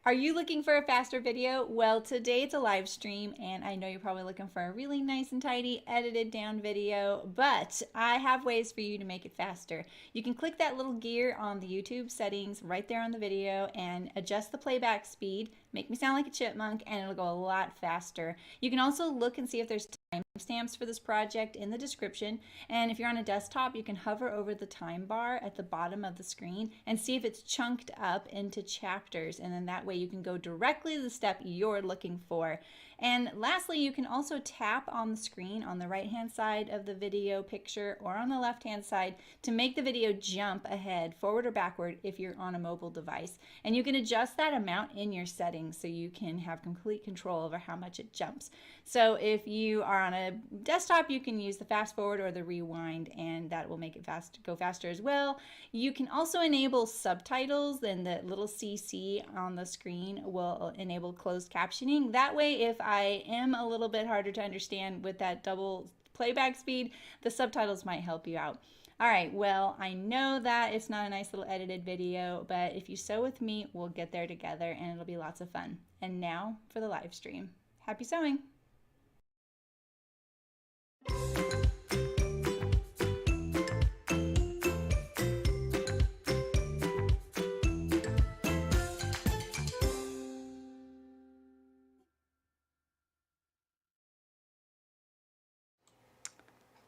Are you looking for a faster video? Well, today it's a live stream, and I know you're probably looking for a really nice and tidy, edited down video, but I have ways for you to make it faster. You can click that little gear on the YouTube settings right there on the video and adjust the playback speed, make me sound like a chipmunk, and it'll go a lot faster. You can also look and see if there's timestamps for this project in the description, and if you're on a desktop, you can hover over the time bar at the bottom of the screen and see if it's chunked up into chapters, and then that way you can go directly to the step you're looking for. And lastly, you can also tap on the screen on the right hand side of the video picture or on the left hand side to make the video jump ahead, forward or backward if you're on a mobile device. And you can adjust that amount in your settings so you can have complete control over how much it jumps. So if you are on a desktop, you can use the fast forward or the rewind, and that will make it go faster as well. You can also enable subtitles, and the little CC on the screen will enable closed captioning. That way, if I am a little bit harder to understand with that double playback speed, the subtitles might help you out. All right, well, I know that it's not a nice little edited video, but if you sew with me, we'll get there together and it'll be lots of fun. And now for the live stream. Happy sewing!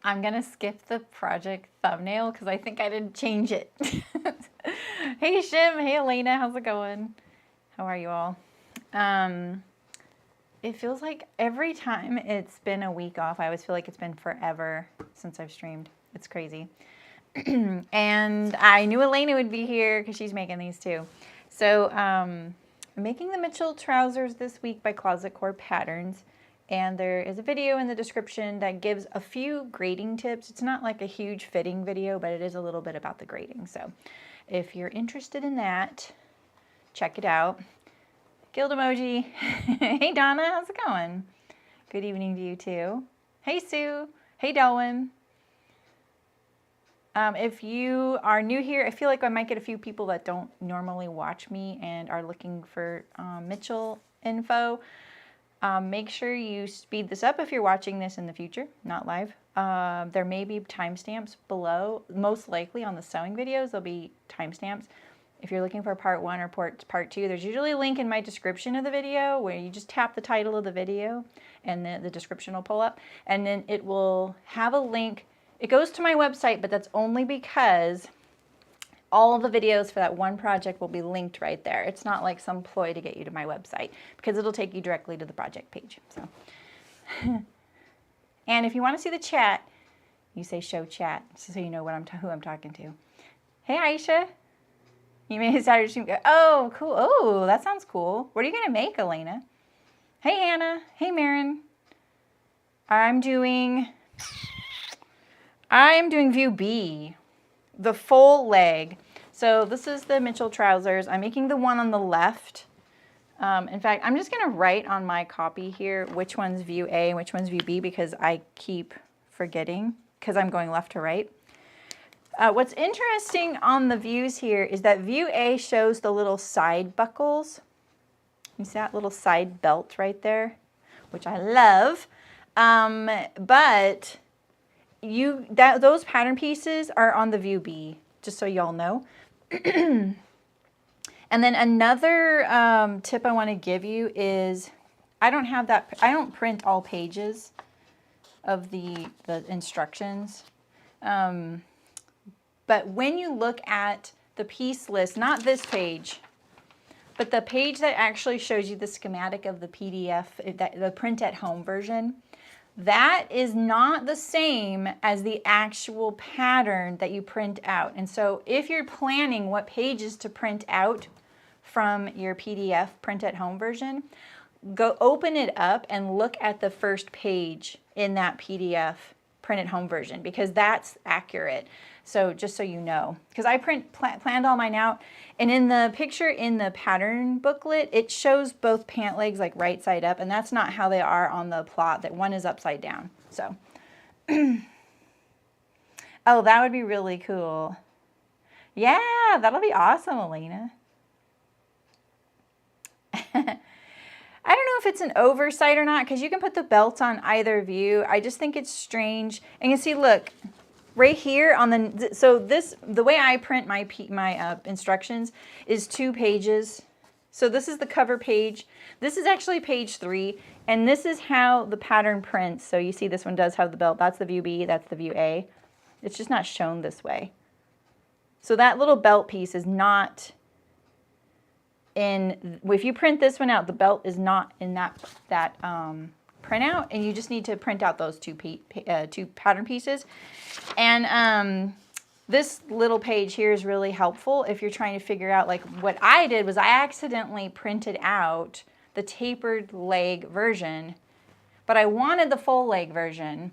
I'm gonna skip the project thumbnail because I think I didn't change it. Hey Shim, hey Elena, how's it going? How are you all? It feels like every time it's been a week off, I always feel like it's been forever since I've streamed. It's crazy. And I knew Elena would be here because she's making these too. So I'm making the Mitchell trousers this week by Closet Core Patterns. And there is a video in the description that gives a few grading tips. It's not like a huge fitting video, but it is a little bit about the grading. So if you're interested in that, check it out. Guild emoji. Hey Donna, how's it going? Good evening to you too. Hey Sue. Hey Delwyn. If you are new here, I feel like I might get a few people that don't normally watch me and are looking for Mitchell info. Make sure you speed this up if you're watching this in the future, not live. There may be timestamps below. Most likely on the sewing videos, there'll be timestamps. If you're looking for part 1 or part 2, there's usually a link in my description of the video where you just tap the title of the video and the description will pull up. And then it will have a link. It goes to my website, but that's only because all of the videos for that one project will be linked right there. It's not like some ploy to get you to my website because it'll take you directly to the project page. So, and if you want to see the chat, you say show chat so you know who I'm talking to. Hey Aisha, you made a Saturday stream. Oh, cool. Oh, that sounds cool. What are you gonna make, Elena? Hey Hannah. Hey Marin. I'm doing view B, the full leg. So this is the Mitchell trousers. I'm making the one on the left. In fact, I'm just gonna write on my copy here which one's view A and which one's view B because I keep forgetting because I'm going left to right. What's interesting on the views here is that view A shows the little side buckles. You see that little side belt right there, which I love. But those pattern pieces are on the view B, just so y'all know. And then another tip I want to give you is I don't print all pages of the instructions. But when you look at the piece list, not this page, but the page that actually shows you the schematic of the PDF, the print at home version, that is not the same as the actual pattern that you print out. And so if you're planning what pages to print out from your PDF print at home version, go open it up and look at the first page in that PDF print at home version because that's accurate. So just so you know, because I planned all mine out, and in the picture in the pattern booklet, it shows both pant legs like right side up, and that's not how they are on the plot. That one is upside down. So, oh, that would be really cool. Yeah, that'll be awesome, Elena. if it's an oversight or not because you can put the belt on either view. I just think it's strange. And you see, look, right here on the way I print my instructions is 2 pages. So this is the cover page. This is actually page 3, and this is how the pattern prints. So you see this one does have the belt. That's the view B, that's the view A. It's just not shown this way. So that little belt piece is not in, if you print this one out, the belt is not in that printout, and you just need to print out those two pattern pieces. And this little page here is really helpful if you're trying to figure out, like what I did was I accidentally printed out the tapered leg version, but I wanted the full leg version.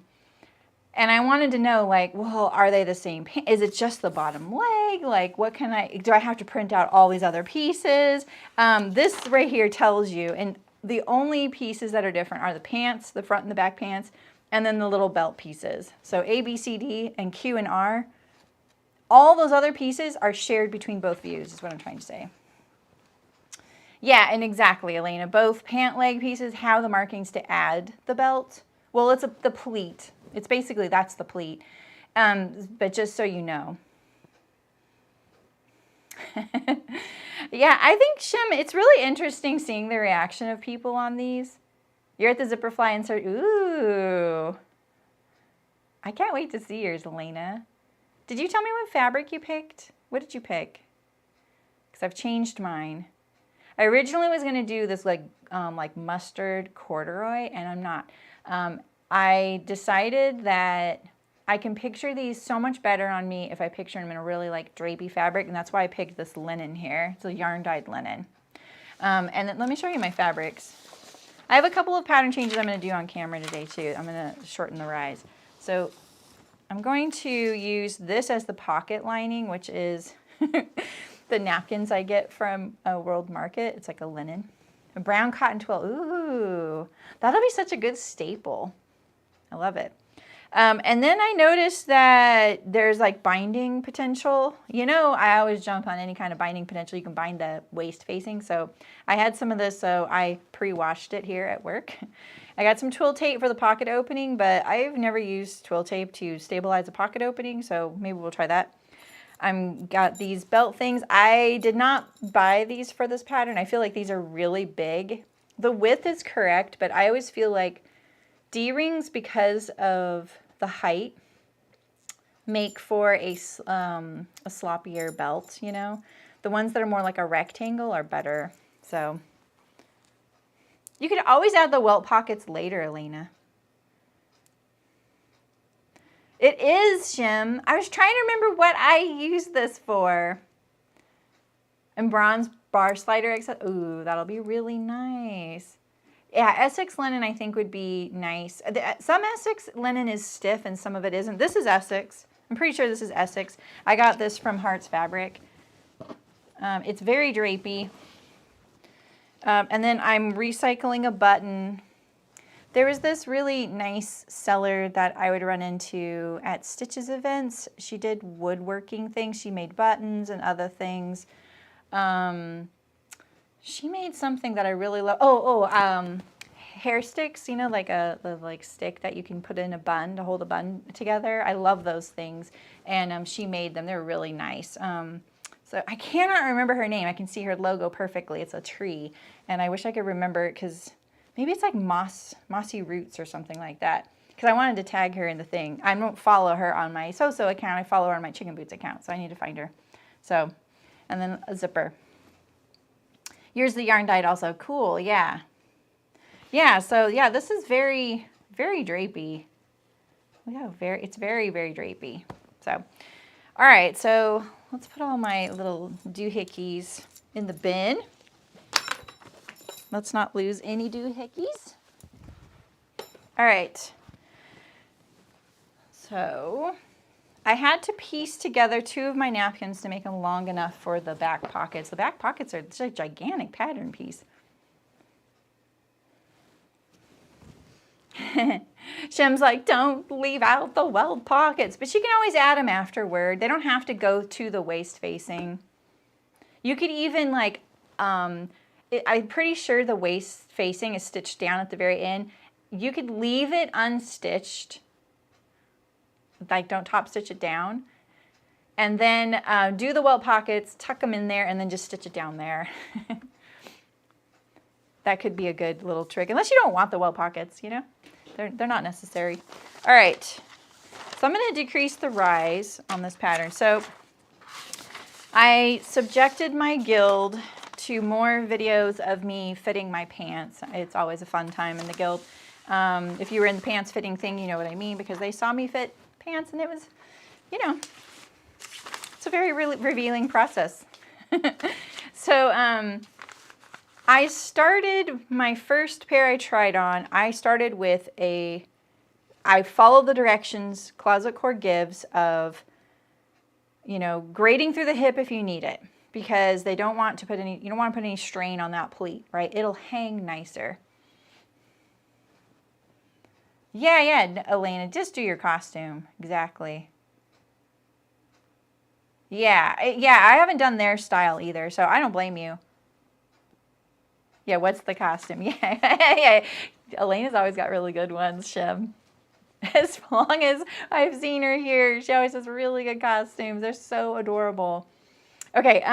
And I wanted to know, like, well, are they the same? Is it just the bottom leg? Like, what can do I have to print out all these other pieces? This right here tells you, and the only pieces that are different are the pants, the front and the back pants, and then the little belt pieces. So A, B, C, D, and Q and R. All those other pieces are shared between both views, is what I'm trying to say. Yeah, and exactly, Elena. Both pant leg pieces have the markings to add the belt. Well, it's the pleat. It's basically, that's the pleat. But just so you know. Yeah, I think, Shim, it's really interesting seeing the reaction of people on these. You're at the zipper fly insert. Ooh. I can't wait to see yours, Elena. Did you tell me what fabric you picked? What did you pick? Because I've changed mine. I originally was going to do this like mustard corduroy, and I'm not. I decided that I can picture these so much better on me if I picture them in a really like drapey fabric, and that's why I picked this linen here. It's a yarn dyed linen. And then let me show you my fabrics. I have a couple of pattern changes I'm going to do on camera today too. I'm going to shorten the rise. So I'm going to use this as the pocket lining, which is the napkins I get from a World Market. It's like a linen. A brown cotton twill. Ooh, that'll be such a good staple. I love it. And then I noticed that there's like binding potential. You know, I always jump on any kind of binding potential. You can bind the waist facing. So I had some of this, so I pre-washed it here at work. I got some twill tape for the pocket opening, but I've never used twill tape to stabilize a pocket opening, so maybe we'll try that. I've got these belt things. I did not buy these for this pattern. I feel like these are really big. The width is correct, but I always feel like D-rings, because of the height, make for a sloppier belt, you know. The ones that are more like a rectangle are better. So you could always add the welt pockets later, Elena. It is, Shim. I was trying to remember what I used this for. And bronze bar slider. Ooh, that'll be really nice. Yeah, Essex linen I think would be nice. Some Essex linen is stiff and some of it isn't. This is Essex. I'm pretty sure this is Essex. I got this from Hearts Fabric. It's very drapey. And then I'm recycling a button. There was this really nice seller that I would run into at Stitches events. She did woodworking things. She made buttons and other things. She made something that I really love. Hair sticks, you know, like the stick that you can put in a bun to hold a bun together. I love those things. And she made them. They're really nice. So I cannot remember her name. I can see her logo perfectly. It's a tree. And I wish I could remember it because maybe it's like Mossy Roots or something like that. Because I wanted to tag her in the thing. I don't follow her on my So-So account. I follow her on my Chicken Boots account. So I need to find her. So, and then a zipper. Yours the yarn dyed also. Cool, yeah. Yeah, so yeah, this is very, very drapey. Yeah, it's very, very drapey. So, all right, so let's put all my little doohickeys in the bin. Let's not lose any doohickeys. All right. So I had to piece together 2 of my napkins to make them long enough for the back pockets. The back pockets are just a gigantic pattern piece. Shem's like, don't leave out the welt pockets. But you can always add them afterward. They don't have to go to the waist facing. You could even like I'm pretty sure the waist facing is stitched down at the very end. You could leave it unstitched, like don't top stitch it down, and then do the welt pockets, tuck them in there, and then just stitch it down there. That could be a good little trick, unless you don't want the welt pockets, you know? They're not necessary. All right, so I'm gonna decrease the rise on this pattern. So I subjected my guild to more videos of me fitting my pants. It's always a fun time in the guild. If you were in the pants fitting thing, you know what I mean, because they saw me fit pants and it was, you know, it's a very revealing process. So I started, my first pair I tried on, I started with I followed the directions Closet Core gives of, you know, grading through the hip if you need it, because they don't want to put any, you don't want to put any strain on that pleat, right? It'll hang nicer. Yeah, Elena, just do your costume. Exactly. Yeah, I haven't done their style either, so I don't blame you. Yeah, what's the costume? Yeah. Elena's always got really good ones, Shem. As long as I've seen her here, she always has really good costumes. They're so adorable. Okay,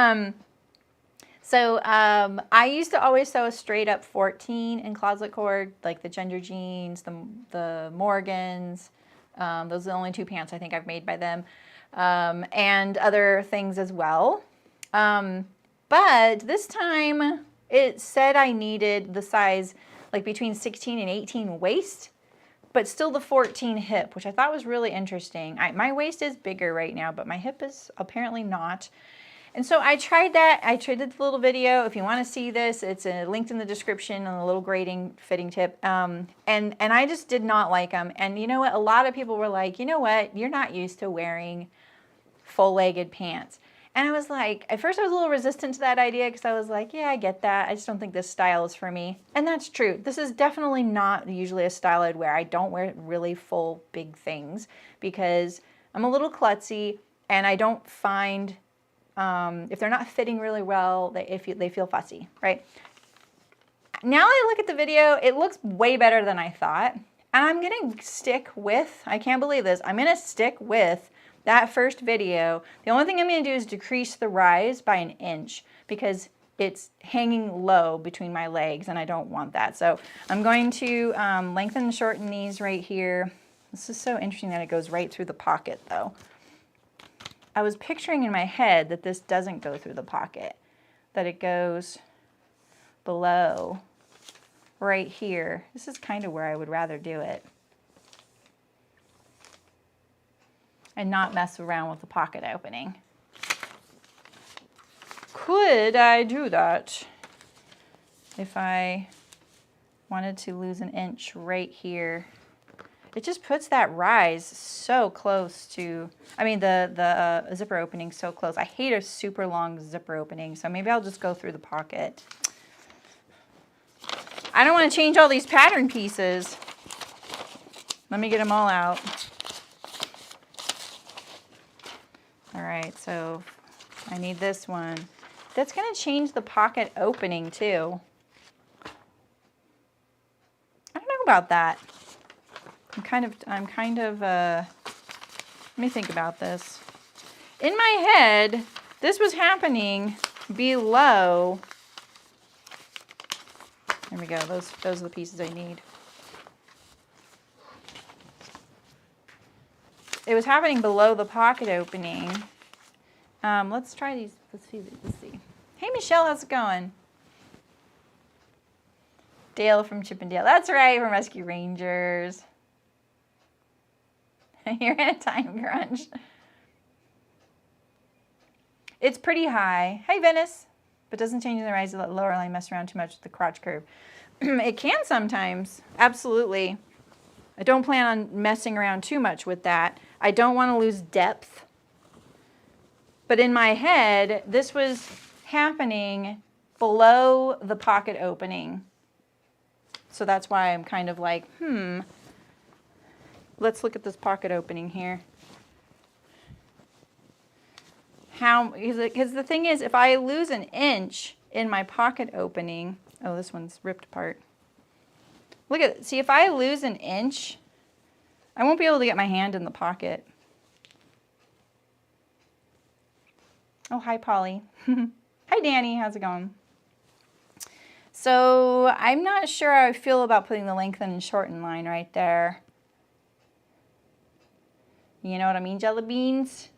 so I used to always sew a straight up 14 in Closet Core, like the Gender Jeans, the Morgans. Those are the only two pants I think I've made by them, and other things as well. But this time it said I needed the size like between 16 and 18 waist, but still the 14 hip, which I thought was really interesting. My waist is bigger right now, but my hip is apparently not. And so I tried that. I tried the little video. If you want to see this, it's linked in the description on a little grading fitting tip. And I just did not like them. And you know what? A lot of people were like, you know what? You're not used to wearing full-legged pants. And I was like, at first I was a little resistant to that idea because I was like, yeah, I get that. I just don't think this style is for me. And that's true. This is definitely not usually a style I'd wear. I don't wear really full big things because I'm a little klutzy and I don't find, if they're not fitting really well, they feel fussy, right? Now I look at the video, it looks way better than I thought. And I'm going to stick with, I can't believe this, I'm going to stick with that first video. The only thing I'm going to do is decrease the rise by 1 inch because it's hanging low between my legs and I don't want that. So I'm going to lengthen and shorten these right here. This is so interesting that it goes right through the pocket though. I was picturing in my head that this doesn't go through the pocket, that it goes below right here. This is kind of where I would rather do it. And not mess around with the pocket opening. Could I do that if I wanted to lose 1 inch right here? It just puts that rise so close to, I mean the zipper opening so close. I hate a super long zipper opening, so maybe I'll just go through the pocket. I don't want to change all these pattern pieces. Let me get them all out. All right, so I need this one. That's going to change the pocket opening too. I don't know about that. I'm kind of, let me think about this. In my head, this was happening below. There we go, those are the pieces I need. It was happening below the pocket opening. Let's try these. Let's see. Hey, Michelle, how's it going? Dale from Chippendale. That's right, from Rescue Rangers. You're in a time crunch. It's pretty high. Hey, Venice. But doesn't change the rise of the lower line, mess around too much with the crotch curve. It can sometimes. Absolutely. I don't plan on messing around too much with that. I don't want to lose depth. But in my head, this was happening below the pocket opening. So that's why I'm kind of like, let's look at this pocket opening here. Because the thing is, if I lose 1 inch, in my pocket opening. Oh, this one's ripped apart. Look at, see, if I lose an inch, I won't be able to get my hand in the pocket. Oh, hi, Polly. Hi, Danny. How's it going? So I'm not sure how I feel about putting the lengthen and shorten line right there. You know what I mean, jelly beans?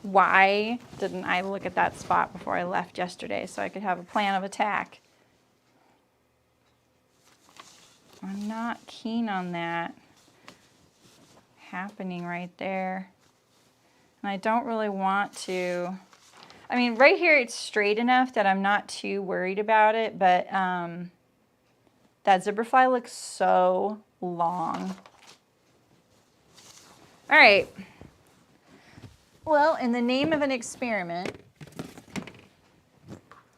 Why didn't I look at that spot before I left yesterday so I could have a plan of attack? I'm not keen on that happening right there. And I don't really want to. I mean, right here it's straight enough that I'm not too worried about it, but that zipper fly looks so long. All right. Well, in the name of an experiment,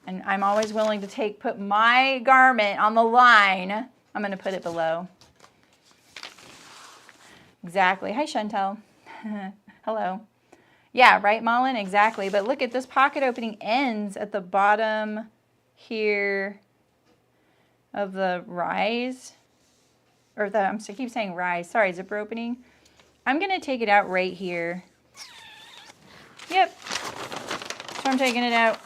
and I'm always willing to put my garment on the line, I'm going to put it below. Exactly. Hi, Chantel. Hello. Yeah, right, Mullen? Exactly. But look at this pocket opening ends at the bottom here of the rise. Or the, I keep saying rise. Sorry, zipper opening. I'm going to take it out right here. Yep. So I'm taking it out.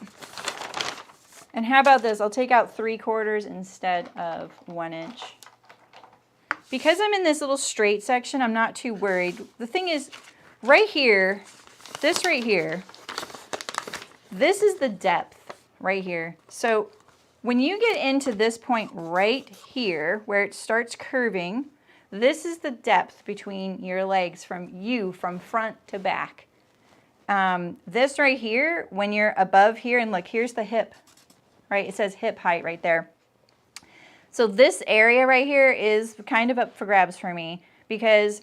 And how about this? I'll take out 3/4 instead of 1 inch. Because I'm in this little straight section, I'm not too worried. The thing is, right here, this right here, this is the depth right here. So when you get into this point right here, where it starts curving, this is the depth between your legs from front to back. This right here, when you're above here, and look, here's the hip, right? It says hip height right there. So this area right here is kind of up for grabs for me because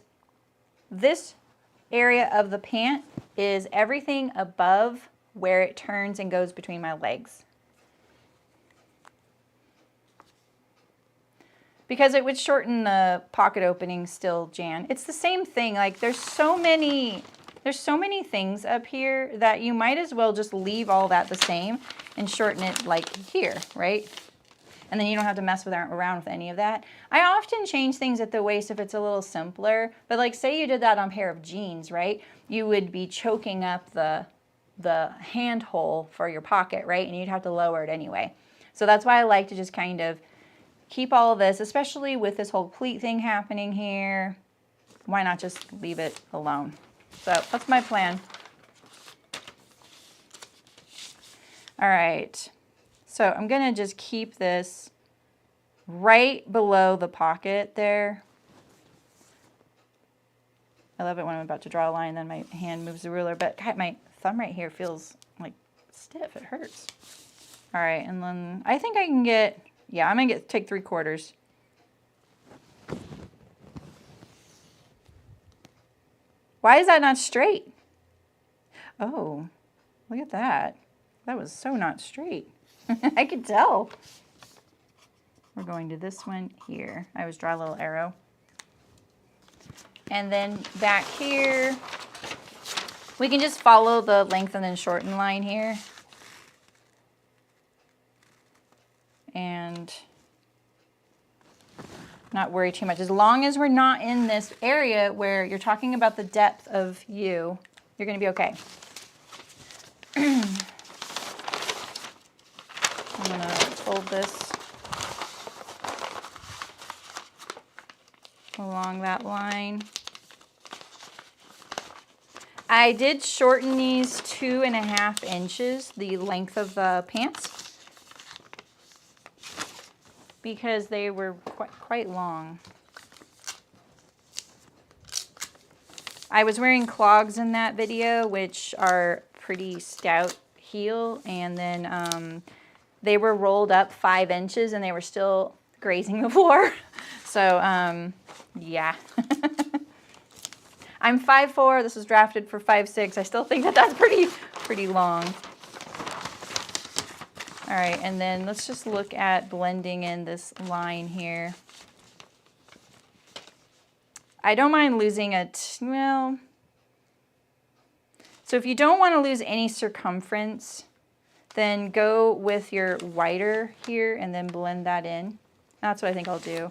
this area of the pant is everything above where it turns and goes between my legs. Because it would shorten the pocket opening still, Jan. It's the same thing. Like there's so many things up here that you might as well just leave all that the same and shorten it like here, right? And then you don't have to mess around with any of that. I often change things at the waist if it's a little simpler, but like say you did that on a pair of jeans, right? You would be choking up the hand hole for your pocket, right? And you'd have to lower it anyway. So that's why I like to just kind of keep all of this, especially with this whole pleat thing happening here. Why not just leave it alone? So that's my plan. All right. So I'm going to just keep this right below the pocket there. I love it when I'm about to draw a line, then my hand moves the ruler, but my thumb right here feels like stiff. It hurts. All right, and then I think I can get, yeah, I'm going to take 3/4. Why is that not straight? Oh, look at that. That was so not straight. I could tell. We're going to this one here. I always draw a little arrow. And then back here, we can just follow the lengthen and shorten line here. And not worry too much. As long as we're not in this area where you're talking about the depth of you, you're going to be okay. I'm going to fold this along that line. I did shorten these 2.5 inches, the length of the pants, because they were quite long. I was wearing clogs in that video, which are pretty stout heel, and then they were rolled up 5 inches and they were still grazing the floor. So, yeah. I'm 5'4", this was drafted for 5'6". I still think that that's pretty long. All right, and then let's just look at blending in this line here. I don't mind losing well, so if you don't want to lose any circumference, then go with your whiter here and then blend that in. That's what I think I'll do.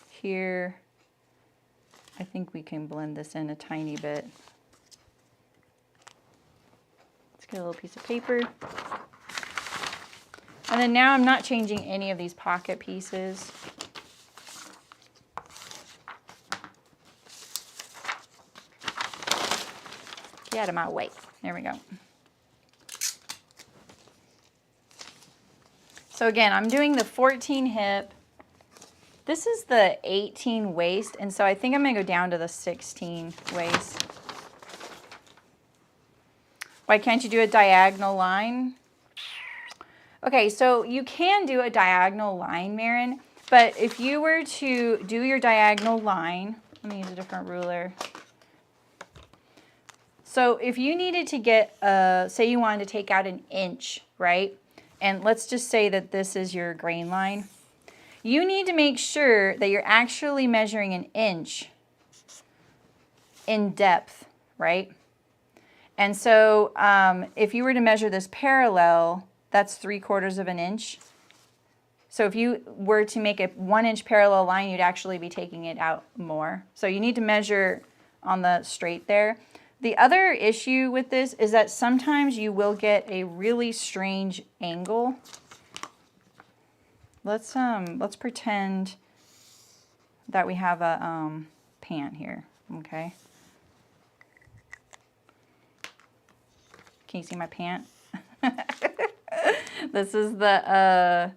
Here, I think we can blend this in a tiny bit. Let's get a little piece of paper. And then now I'm not changing any of these pocket pieces. Get out of my way. There we go. So again, I'm doing the 14 hip. This is the 18 waist, and so I think I'm gonna go down to the 16 waist. Why can't you do a diagonal line? Okay, so you can do a diagonal line, Marin, but if you were to do your diagonal line, let me use a different ruler. So if you needed to get, say you wanted to take out an inch, right? And let's just say that this is your grain line. You need to make sure that you're actually measuring an inch in depth, right? And so if you were to measure this parallel, that's 3/4 of an inch. So if you were to make a 1-inch parallel line, you'd actually be taking it out more. So you need to measure on the straight there. The other issue with this is that sometimes you will get a really strange angle. Let's pretend that we have a pant here, okay? Can you see my pant? This is the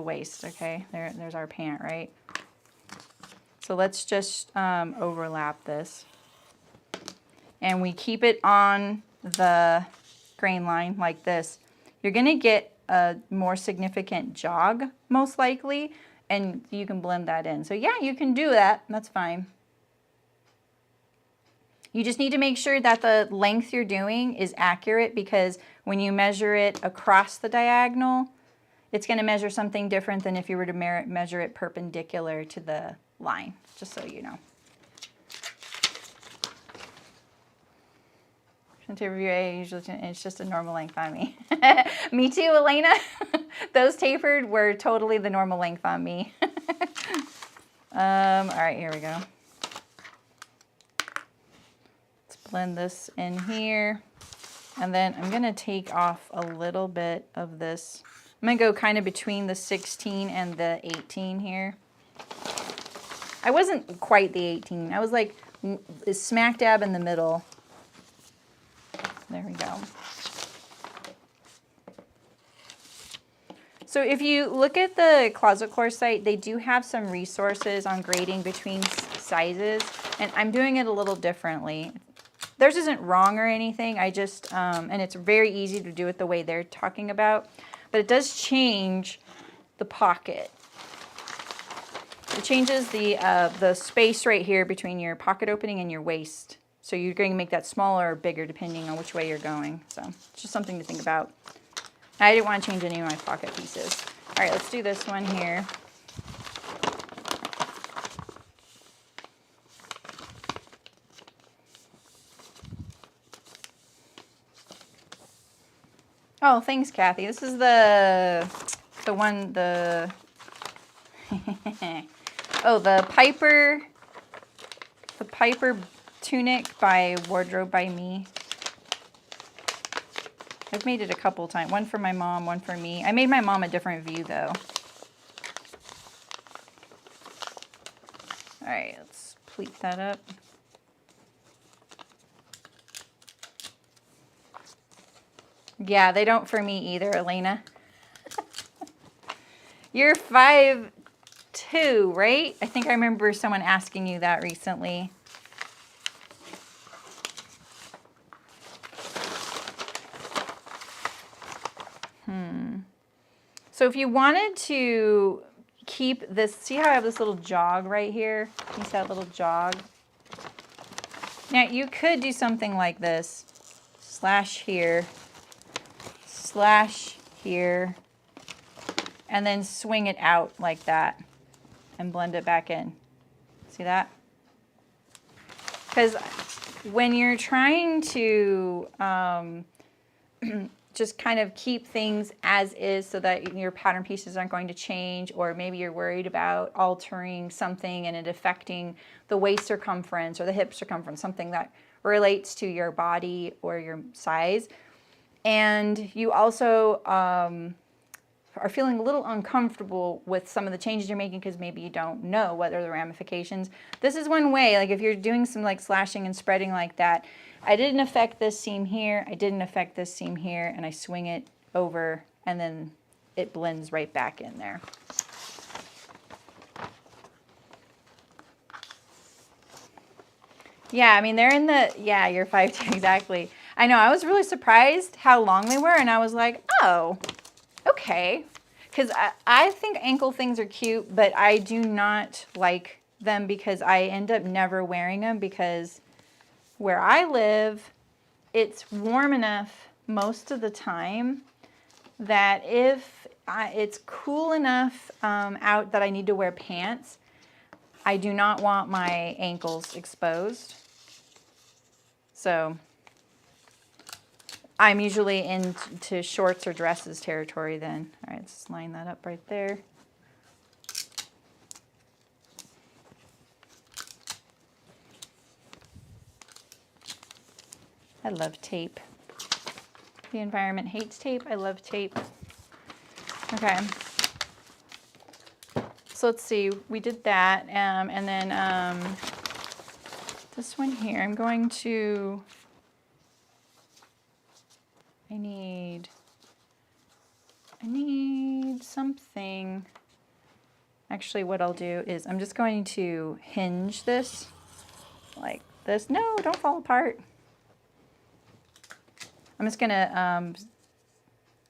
waist, okay? There's our pant, right? So let's just overlap this. And we keep it on the grain line like this. You're gonna get a more significant jog, most likely, and you can blend that in. So yeah, you can do that, that's fine. You just need to make sure that the length you're doing is accurate, because when you measure it across the diagonal, it's gonna measure something different than if you were to measure it perpendicular to the line, just so you know. It's just a normal length on me. Me too, Elena. Those tapered were totally the normal length on me. All right, here we go. Let's blend this in here. And then I'm gonna take off a little bit of this. I'm gonna go kind of between the 16 and the 18 here. I wasn't quite the 18. I was like smack dab in the middle. There we go. So if you look at the Closet Core site, they do have some resources on grading between sizes, and I'm doing it a little differently. Theirs isn't wrong or anything, I just, and it's very easy to do it the way they're talking about, but it does change the pocket. It changes the space right here between your pocket opening and your waist. So you're going to make that smaller or bigger depending on which way you're going. So it's just something to think about. I didn't want to change any of my pocket pieces. All right, let's do this one here. Oh, thanks, Kathy. This is the oh, the Piper tunic by Wardrobe by Me. I've made it a couple times. One for my mom, one for me. I made my mom a different view though. All right, let's pleat that up. Yeah, they don't for me either, Elena. You're 5'2", right? I think I remember someone asking you that recently. So if you wanted to keep this, see how I have this little jog right here? You see that little jog? Now you could do something like this. Slash here, and then swing it out like that and blend it back in. See that? Because when you're trying to just kind of keep things as is so that your pattern pieces aren't going to change, or maybe you're worried about altering something and it affecting the waist circumference or the hip circumference, something that relates to your body or your size. And you also are feeling a little uncomfortable with some of the changes you're making because maybe you don't know what are the ramifications. This is one way, like if you're doing some like slashing and spreading like that, I didn't affect this seam here, I didn't affect this seam here, and I swing it over and then it blends right back in there. Yeah, I mean, they're in the, yeah, you're 5'2", exactly. I know, I was really surprised how long they were, and I was like, oh, okay. Because I think ankle things are cute, but I do not like them because I end up never wearing them, because where I live, it's warm enough most of the time that if it's cool enough out that I need to wear pants, I do not want my ankles exposed. So I'm usually into shorts or dresses territory then. All right, let's line that up right there. I love tape. The environment hates tape. I love tape. Okay. So let's see. We did that. And then this one here, I'm going to... I need something. Actually, what I'll do is I'm just going to hinge this like this. No, don't fall apart. I'm just gonna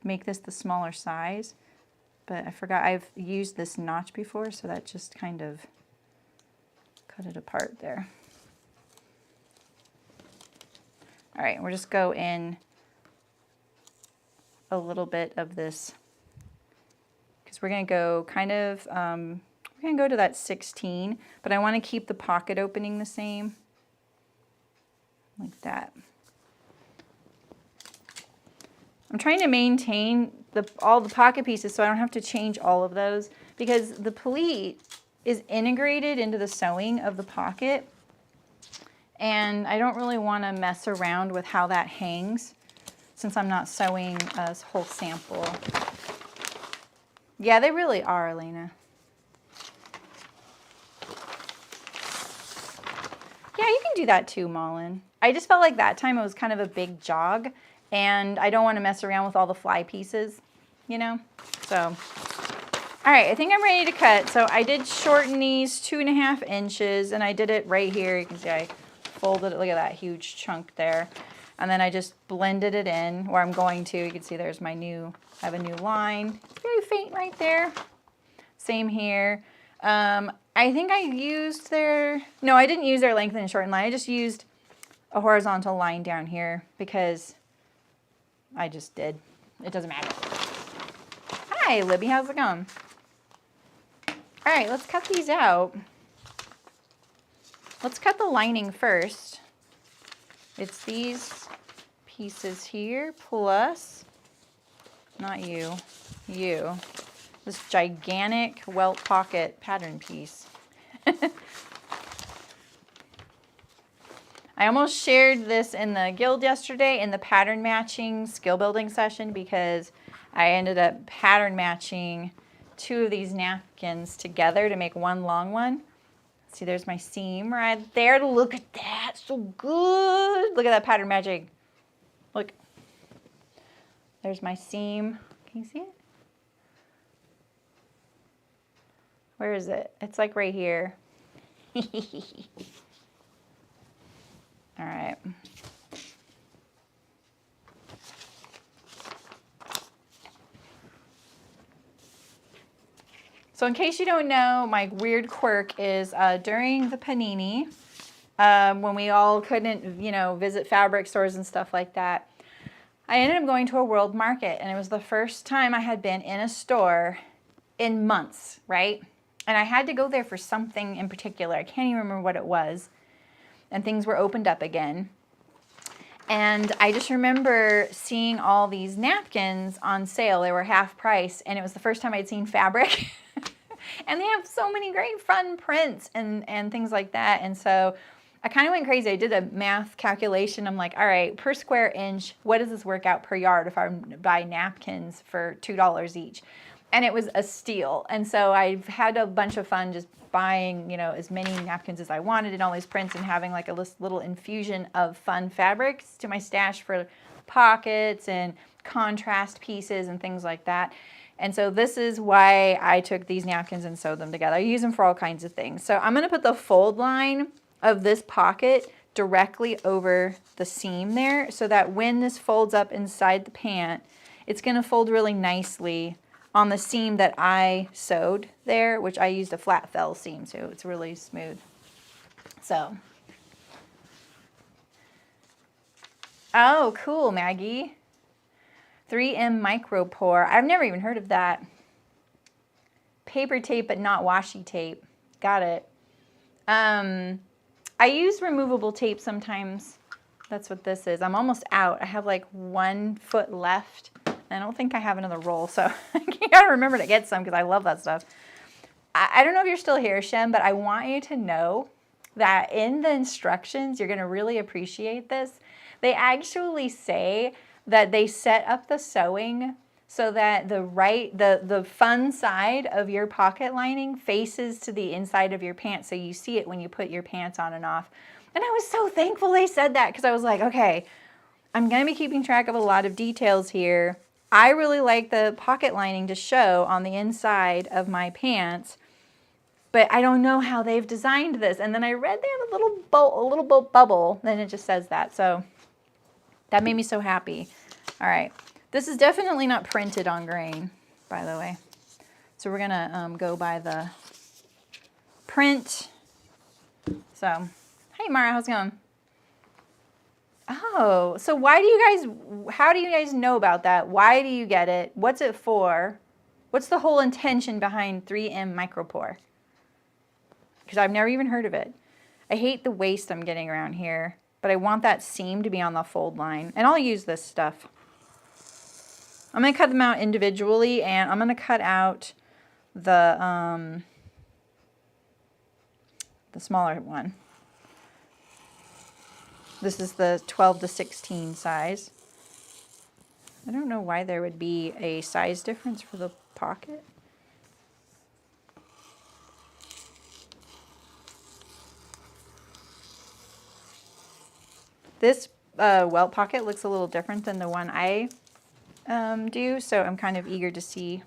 make this the smaller size, but I forgot I've used this notch before, so that just kind of cut it apart there. All right, we'll just go in a little bit of this, because we're going to go kind of, we're going to go to that 16, but I want to keep the pocket opening the same, like that. I'm trying to maintain all the pocket pieces so I don't have to change all of those, because the pleat is integrated into the sewing of the pocket, and I don't really want to mess around with how that hangs, since I'm not sewing a whole sample. Yeah, they really are, Elena. Yeah, you can do that too, Malin. I just felt like that time it was kind of a big jog, and I don't want to mess around with all the fly pieces, you know? So, all right, I think I'm ready to cut. So I did shorten these 2.5 inches, and I did it right here. You can see I folded it. Look at that huge chunk there. And then I just blended it in where I'm going to. You can see there's my new, I have a new line. It's very faint right there. Same here. I think I used their, no, I didn't use their lengthen and shorten line. I just used a horizontal line down here because I just did. It doesn't matter. Hi, Libby, how's it going? All right, let's cut these out. Let's cut the lining first. It's these pieces here plus, not you, this gigantic Welt pocket pattern piece. I almost shared this in the guild yesterday in the pattern matching skill building session, because I ended up pattern matching 2 of these napkins together to make one long one. See, there's my seam right there. Look at that, so good. Look at that pattern magic. Look, there's my seam. Can you see it? Where is it? It's like right here. All right. So in case you don't know, my weird quirk is during the panini, when we all couldn't, you know, visit fabric stores and stuff like that, I ended up going to a world market, and it was the first time I had been in a store in months, right? And I had to go there for something in particular. I can't even remember what it was. And things were opened up again. And I just remember seeing all these napkins on sale. They were half price, and it was the first time I'd seen fabric. And they have so many great fun prints and things like that. And so I kind of went crazy. I did a math calculation. I'm like, all right, per square inch, what does this work out per yard if I buy napkins for $2 each? And it was a steal. And so I've had a bunch of fun just buying, you know, as many napkins as I wanted and all these prints and having like a little infusion of fun fabrics to my stash for pockets and contrast pieces and things like that. And so this is why I took these napkins and sewed them together. I use them for all kinds of things. So I'm going to put the fold line of this pocket directly over the seam there so that when this folds up inside the pant, it's going to fold really nicely on the seam that I sewed there, which I used a flat fell seam, so it's really smooth. So, oh, cool, Maggie. 3M micro pour. I've never even heard of that. Paper tape, but not washi tape. Got it. I use removable tape sometimes. That's what this is. I'm almost out. I have like 1 foot left. I don't think I have another roll, so I gotta remember to get some because I love that stuff. I don't know if you're still here, Shem, but I want you to know that in the instructions, you're gonna really appreciate this. They actually say that they set up the sewing so that the fun side of your pocket lining faces to the inside of your pants, so you see it when you put your pants on and off. And I was so thankful they said that because I was like, okay, I'm gonna be keeping track of a lot of details here. I really like the pocket lining to show on the inside of my pants, but I don't know how they've designed this. And then I read they have a little bubble, and it just says that. So that made me so happy. All right, this is definitely not printed on grain, by the way. So we're gonna go by the print. So, hey Mara, how's it going? Oh, so why do you guys, how do you guys know about that? Why do you get it? What's it for? What's the whole intention behind 3M micropore? Because I've never even heard of it. I hate the waist I'm getting around here, but I want that seam to be on the fold line. And I'll use this stuff. I'm going to cut them out individually, and I'm going to cut out the smaller one. This is the 12 to 16 size. I don't know why there would be a size difference for the pocket. This Welt pocket looks a little different than the one I do, so I'm kind of eager to see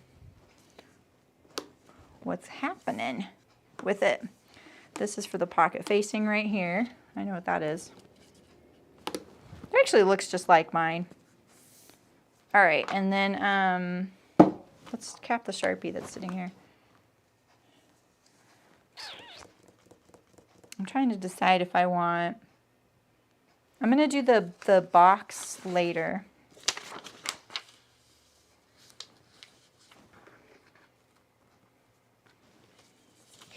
what's happening with it. This is for the pocket facing right here. I know what that is. It actually looks just like mine. All right, and then let's cap the Sharpie that's sitting here. I'm trying to decide if I want, I'm gonna do the box later.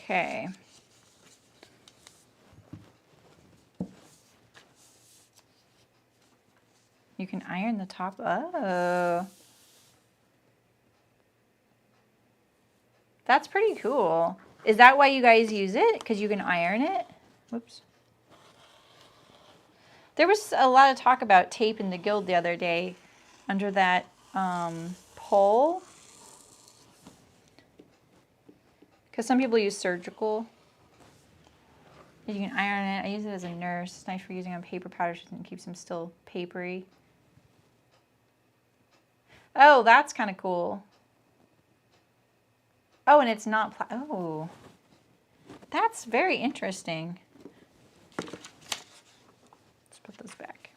Okay. You can iron the top. Oh. That's pretty cool. Is that why you guys use it? Because you can iron it? Whoops. There was a lot of talk about tape in the guild the other day under that pole. Because some people use surgical. You can iron it. I use it as a nurse. It's nice for using on paper powder so it keeps them still papery. Oh, that's kind of cool. Oh, and it's not, oh, that's very interesting. Let's put this back.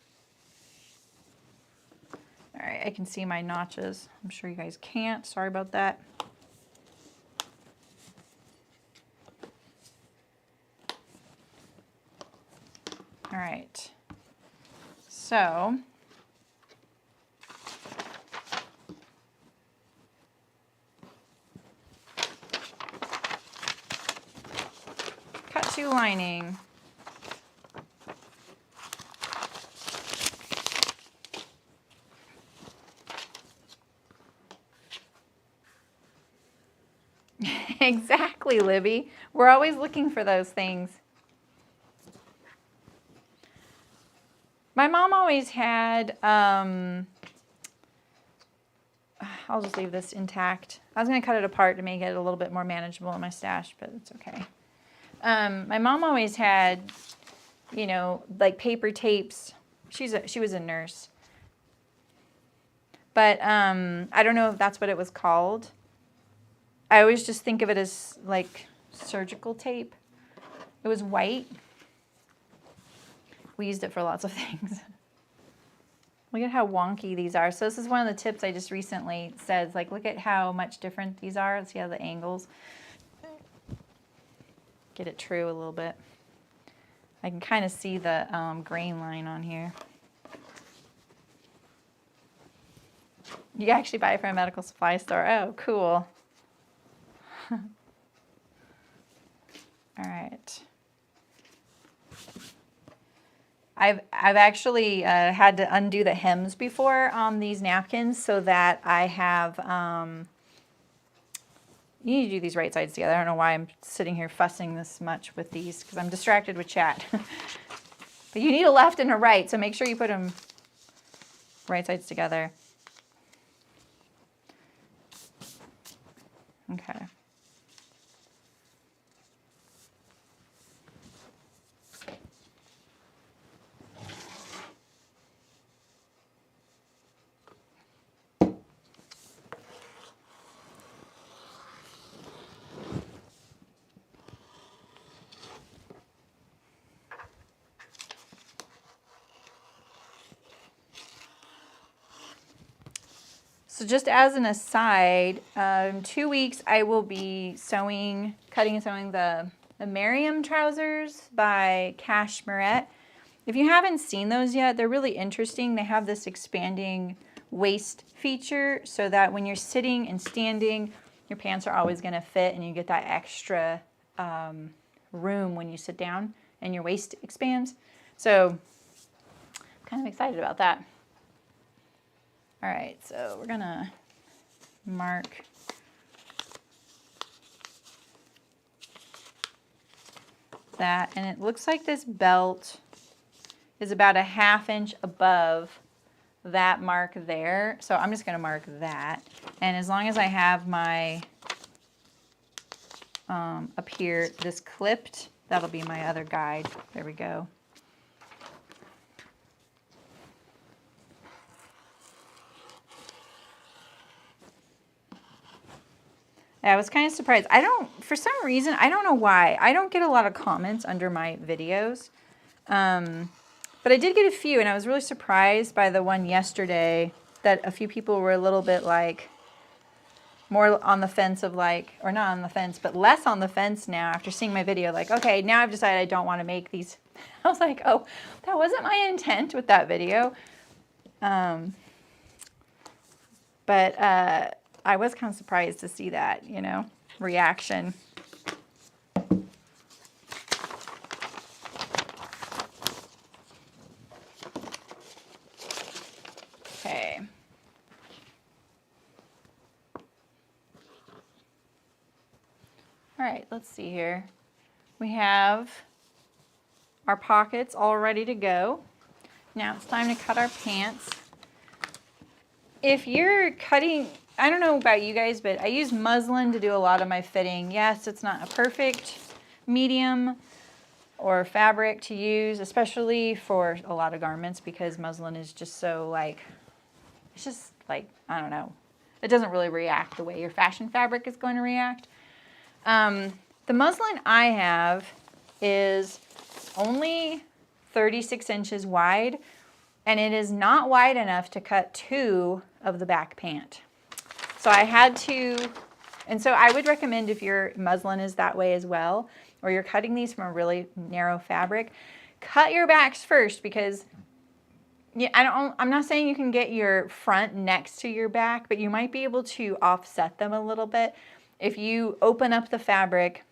All right, I can see my notches. I'm sure you guys can't. Sorry about that. All right, so shoe lining. Exactly, Libby. We're always looking for those things. My mom always had, I'll just leave this intact. I was going to cut it apart to make it a little bit more manageable in my stash, but it's okay. My mom always had, you know, like paper tapes. She was a nurse. But I don't know if that's what it was called. I always just think of it as like surgical tape. It was white. We used it for lots of things. Look at how wonky these are. So this is one of the tips I just recently said. Like, look at how much different these are. Let's see how the angles. Get it true a little bit. I can kind of see the grain line on here. You actually buy it from a medical supply store. Oh, cool. All right. I've actually had to undo the hems before on these napkins so that I have, you need to do these right sides together. I don't know why I'm sitting here fussing this much with these because I'm distracted with chat. But you need a left and a right, so make sure you put them right sides together. Okay. So just as an aside, 2 weeks I will be cutting and sewing the Merriam trousers by Cashmerette. If you haven't seen those yet, they're really interesting. They have this expanding waist feature so that when you're sitting and standing, your pants are always going to fit and you get that extra room when you sit down and your waist expands. So I'm kind of excited about that. All right, so we're gonna mark that, and it looks like this belt is about a ½ inch above that mark there. So I'm just gonna mark that. And as long as I have my, up here, this clipped, that'll be my other guide. There we go. I was kind of surprised. For some reason, I don't know why, I don't get a lot of comments under my videos. But I did get a few, and I was really surprised by the one yesterday that a few people were a little bit like, more on the fence of like, or not on the fence, but less on the fence now after seeing my video. Like, okay, now I've decided I don't want to make these. I was like, oh, that wasn't my intent with that video. But I was kind of surprised to see that, you know, reaction. Okay. All right, let's see here. We have our pockets all ready to go. Now it's time to cut our pants. If you're cutting, I don't know about you guys, but I use muslin to do a lot of my fitting. Yes, it's not a perfect medium or fabric to use, especially for a lot of garments, because muslin is just so like, it's just like, I don't know. It doesn't really react the way your fashion fabric is going to react. The muslin I have is only 36 inches wide, and it is not wide enough to cut 2 of the back pant. So I had to, and so I would recommend if your muslin is that way as well, or you're cutting these from a really narrow fabric, cut your backs first, because yeah, I'm not saying you can get your front next to your back, but you might be able to offset them a little bit. If you open up the fabric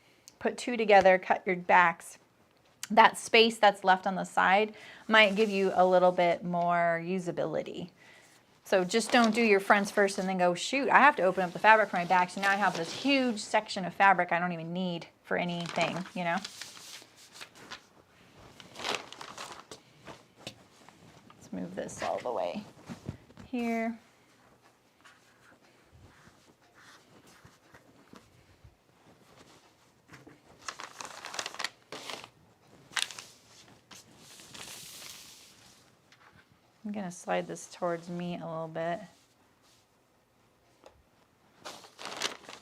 put two together, cut your backs, that space that's left on the side might give you a little bit more usability. So just don't do your fronts first and then go, shoot, I have to open up the fabric for my back. So now I have this huge section of fabric I don't even need for anything, you know? Let's move this all the way here. I'm going to slide this towards me a little bit.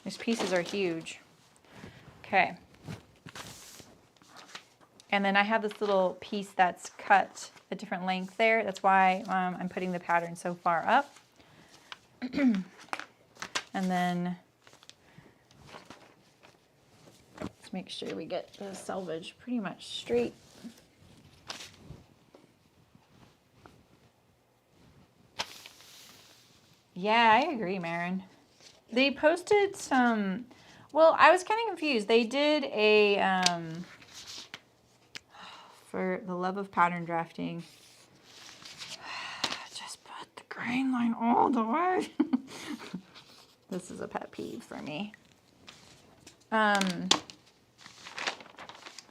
These pieces are huge. Okay. And then I have this little piece that's cut a different length there. That's why I'm putting the pattern so far up. And then let's make sure we get the selvage pretty much straight. Yeah, I agree, Marin. They posted some, well, I was kind of confused. They did a, for the love of pattern drafting, just put the grain line all the way. This is a pet peeve for me. Thought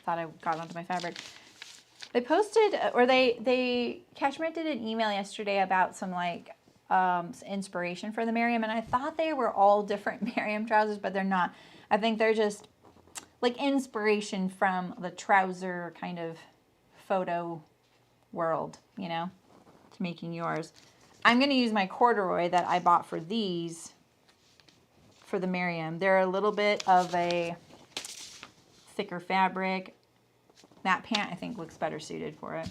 I got onto my fabric. They posted, or Cashmere did an email yesterday about some like, inspiration for the Miriam, and I thought they were all different Miriam trousers, but they're not. I think they're just like inspiration from the trouser kind of photo world, you know, to making yours. I'm going to use my corduroy that I bought for these for the Miriam. They're a little bit of a thicker fabric. That pant I think looks better suited for it.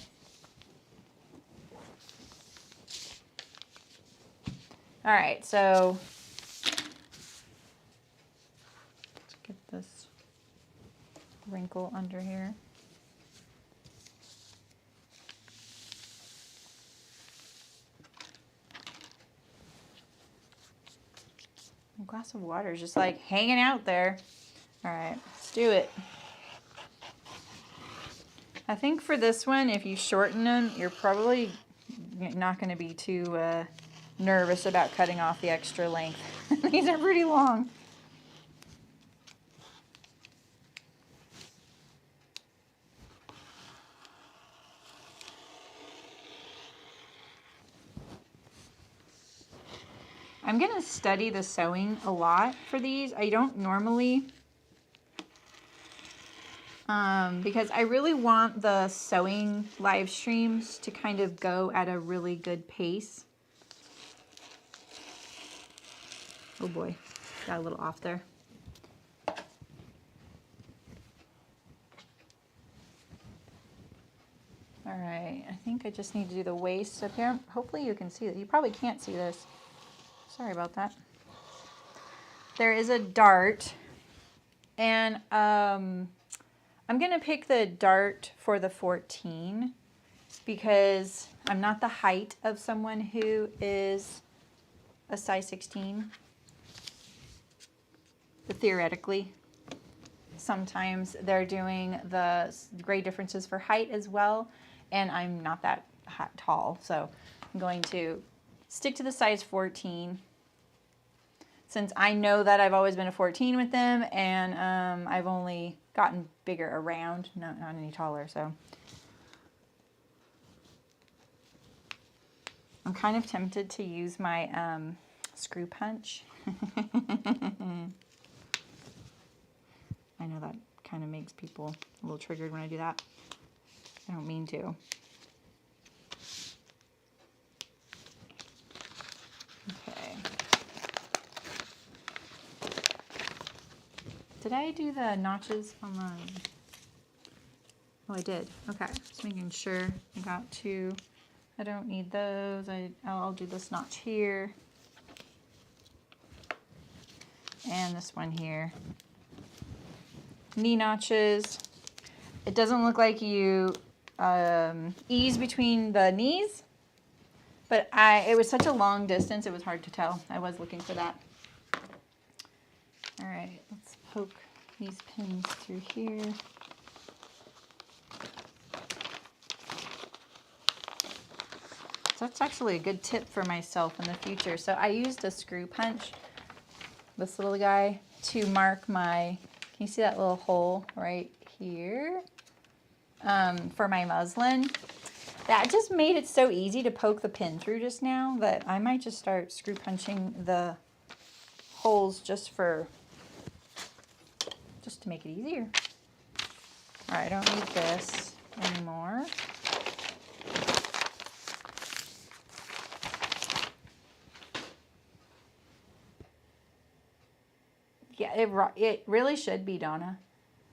All right, so let's get this wrinkle under here. A glass of water is just like hanging out there. All right, let's do it. I think for this one, if you shorten them, you're probably not going to be too nervous about cutting off the extra length. These are pretty long. I'm going to study the sewing a lot for these. I don't normally, because I really want the sewing live streams to kind of go at a really good pace. Oh boy, got a little off there. All right, I think I just need to do the waist up here. Hopefully you can see that. You probably can't see this. Sorry about that. There is a dart, and I'm gonna pick the dart for the 14 because I'm not the height of someone who is a size 16. But theoretically, sometimes they're doing the grade differences for height as well, and I'm not that tall, so I'm going to stick to the size 14 since I know that I've always been a 14 with them, and I've only gotten bigger around, not any taller, so. I'm kind of tempted to use my screw punch. I know that kind of makes people a little triggered when I do that. I don't mean to. Okay. Did I do the notches on the... Oh, I did. Okay. Just making sure I got two. I don't need those. I'll do this notch here. And this one here. Knee notches. It doesn't look like you ease between the knees, but it was such a long distance, it was hard to tell. I was looking for that. All right, let's poke these pins through here. So that's actually a good tip for myself in the future. So I used a screw punch, this little guy, to mark my, can you see that little hole right here? For my muslin. That just made it so easy to poke the pin through just now that I might just start screw punching the holes just to make it easier. All right, I don't need this anymore. Yeah, it really should be, Donna.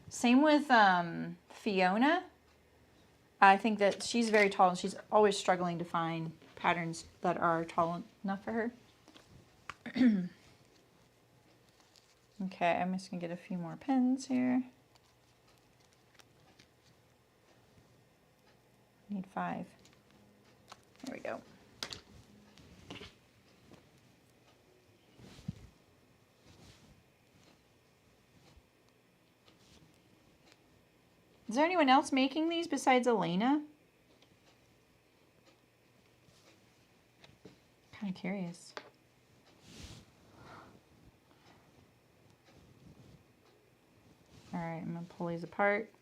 Same with Fiona. I think that she's very tall and she's always struggling to find patterns that are tall enough for her. Okay, I'm just going to get a few more pins here. Need 5. There we go. Is there anyone else making these besides Elena? Kind of curious. All right, I'm going to pull these apart.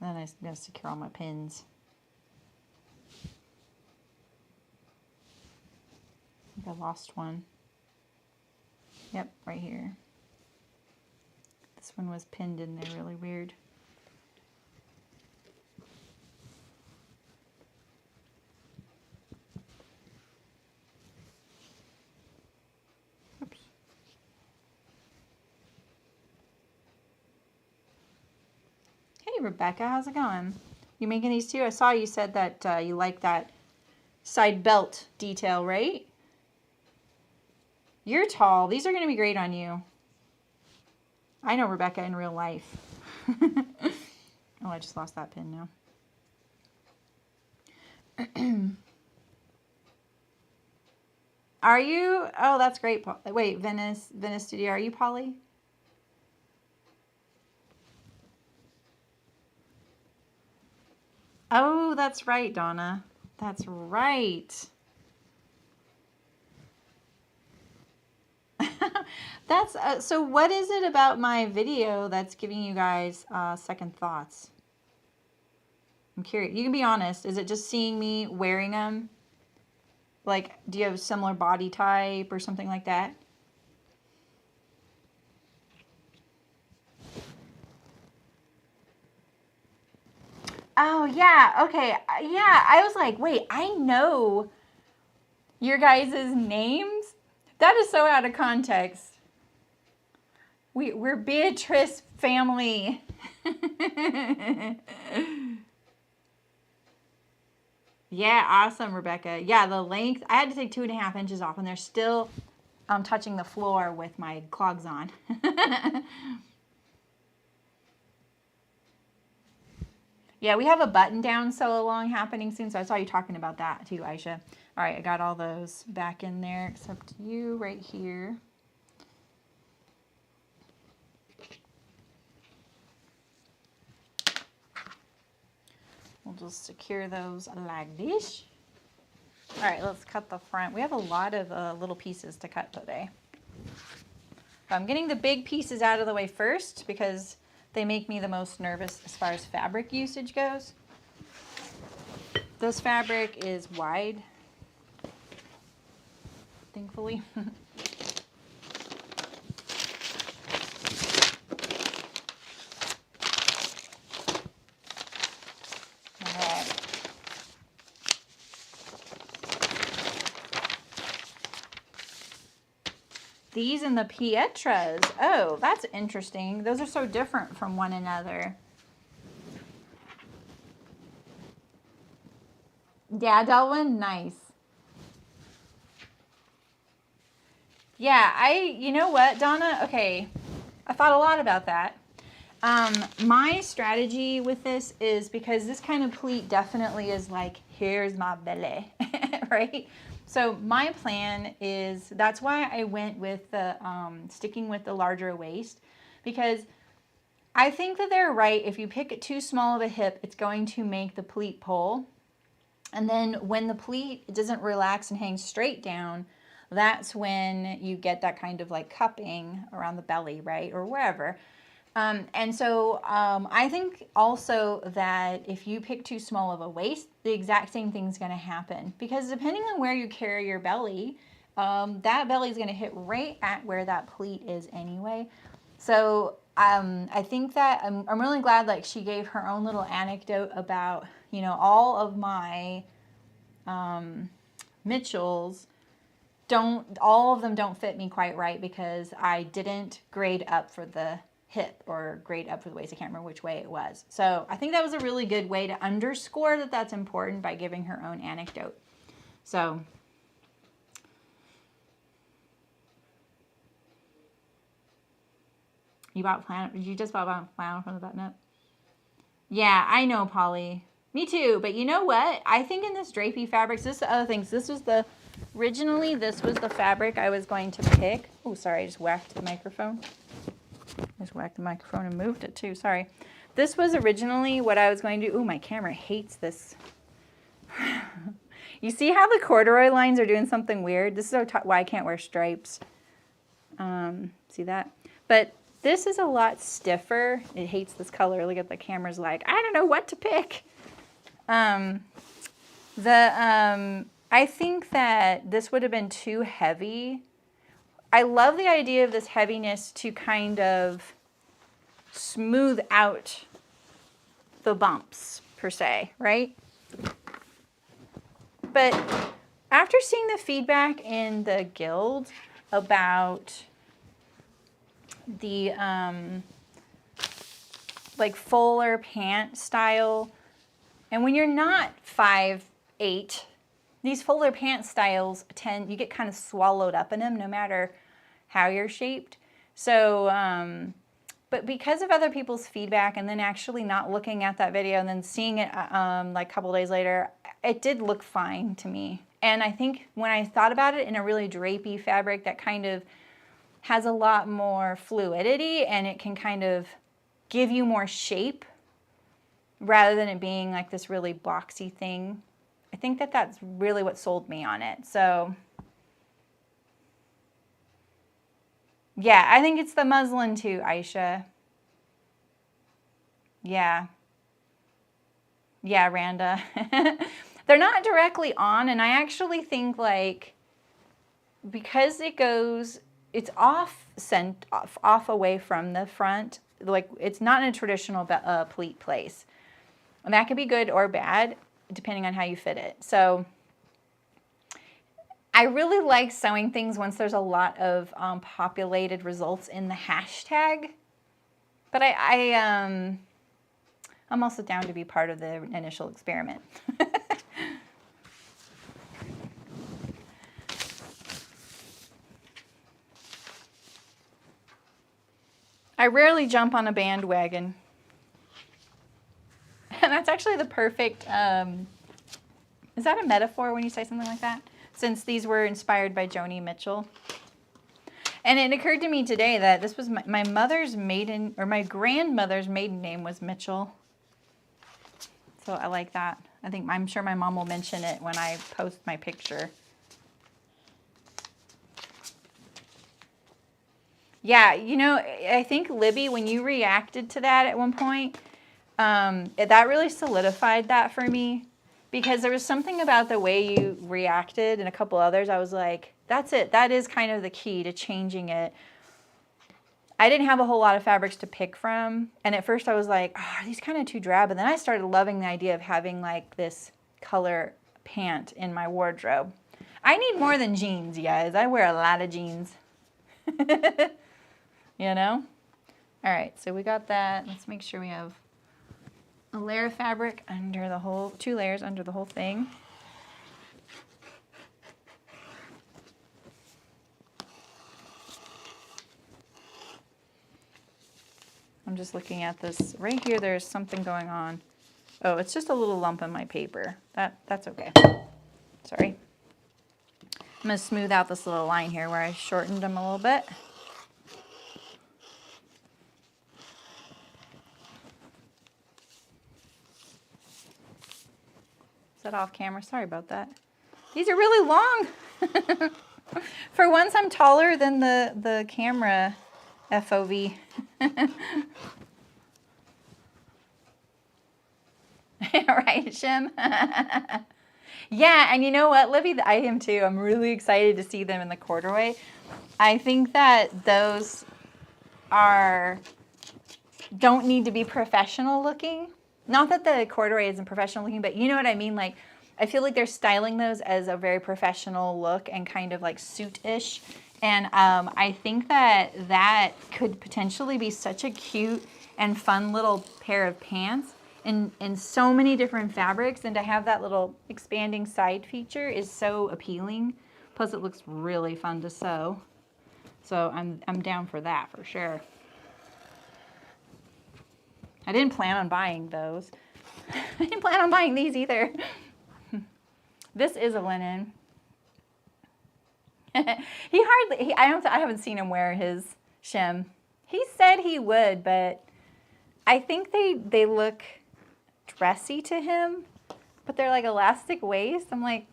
Then I'm going to secure all my pins. I think I lost one. Yep, right here. This one was pinned in there really weird. Oops. Hey Rebecca, how's it going? You making these too? I saw you said that you like that side belt detail, right? You're tall. These are going to be great on you. I know Rebecca in real life. Oh, I just lost that pin now. Are you? Oh, that's great. Wait, Venice Studio. Are you Polly? Oh, that's right, Donna. That's right. That's so what is it about my video that's giving you guys second thoughts? I'm curious. You can be honest. Is it just seeing me wearing them? Like, do you have a similar body type or something like that? Oh, yeah. Okay. Yeah, I was like, wait, I know your guys' names? That is so out of context. We're Beatrice family. Yeah, awesome, Rebecca. Yeah, the length, I had to take 2.5 inches off, and they're still touching the floor with my clogs on. Yeah, we have a button down sew along happening soon, so I saw you talking about that too, Aisha. All right, I got all those back in there except you right here. We'll just secure those like this. All right, let's cut the front. We have a lot of little pieces to cut today. I'm getting the big pieces out of the way first because they make me the most nervous as far as fabric usage goes. This fabric is wide, thankfully. These and the Pietras. Oh, that's interesting. Those are so different from one another. Yeah, Delwyn, nice. Yeah, you know what, Donna? Okay, I thought a lot about that. My strategy with this is because this kind of pleat definitely is like, here's my belly, right? So my plan is, that's why I went with the sticking with the larger waist, because I think that they're right. If you pick it too small of a hip, it's going to make the pleat pull. And then when the pleat doesn't relax and hang straight down, that's when you get that kind of like cupping around the belly, right? Or wherever. And so I think also that if you pick too small of a waist, the exact same thing's going to happen. Because depending on where you carry your belly, that belly is going to hit right at where that pleat is anyway. So I think that I'm really glad like she gave her own little anecdote about, you know, all of my Mitchells all of them don't fit me quite right because I didn't grade up for the hip or grade up for the waist. I can't remember which way it was. So I think that was a really good way to underscore that that's important by giving her own anecdote. So you just bought flannel from the button up? Yeah, I know, Polly. Me too. But you know what? I think in this drapey fabrics, this is the other things. Originally, this was the fabric I was going to pick. Oh, sorry, I just whacked the microphone. And moved it too, sorry. This was originally what I was going to do. Oh, my camera hates this. You see how the corduroy lines are doing something weird? This is why I can't wear stripes. See that? But this is a lot stiffer. It hates this color. Look at the camera's like, I don't know what to pick. I think that this would have been too heavy. I love the idea of this heaviness to kind of smooth out the bumps, per se, right? But after seeing the feedback in the guild about the like fuller pant style, and when you're not 5'8", these fuller pant styles you get kind of swallowed up in them no matter how you're shaped. So, but because of other people's feedback and then actually not looking at that video and then seeing it like a couple days later, it did look fine to me. And I think when I thought about it in a really drapey fabric that kind of has a lot more fluidity and it can kind of give you more shape rather than it being like this really boxy thing. I think that that's really what sold me on it. So yeah, I think it's the muslin too, Aisha. Yeah. Yeah, Randa. They're not directly on, and I actually think like because it's off away from the front, like it's not in a traditional pleat place. And that could be good or bad, depending on how you fit it. So I really like sewing things once there's a lot of populated results in the hashtag. But I'm also down to be part of the initial experiment. I rarely jump on a bandwagon. And that's actually the perfect, is that a metaphor when you say something like that? Since these were inspired by Joni Mitchell. And it occurred to me today that this was my mother's maiden, or my grandmother's maiden name was Mitchell. So I like that. I'm sure my mom will mention it when I post my picture. Yeah, you know, I think Libby, when you reacted to that at one point, that really solidified that for me, because there was something about the way you reacted and a couple others. I was like, that's it. That is kind of the key to changing it. I didn't have a whole lot of fabrics to pick from. And at first I was like, oh, are these kind of too drab? And then I started loving the idea of having like this color pant in my wardrobe. I need more than jeans, you guys. I wear a lot of jeans. You know? All right, so we got that. Let's make sure we have a layer of fabric under the whole, 2 layers under the whole thing. I'm just looking at this. Right here, there's something going on. Oh, it's just a little lump in my paper. That's okay. Sorry. I'm going to smooth out this little line here where I shortened them a little bit. Is that off camera? Sorry about that. These are really long. For once, I'm taller than the camera FOV. Right, Shim? Yeah, and you know what, Libby, I am too. I'm really excited to see them in the corduroy. I think that those don't need to be professional looking. Not that the corduroy isn't professional looking, but you know what I mean? Like, I feel like they're styling those as a very professional look and kind of like suit-ish. And I think that could potentially be such a cute and fun little pair of pants in so many different fabrics, and to have that little expanding side feature is so appealing. Plus it looks really fun to sew. So I'm down for that for sure. I didn't plan on buying those. I didn't plan on buying these either. This is a linen. I haven't seen him wear his shim. He said he would, but I think they look dressy to him, but they're like elastic waist. I'm like,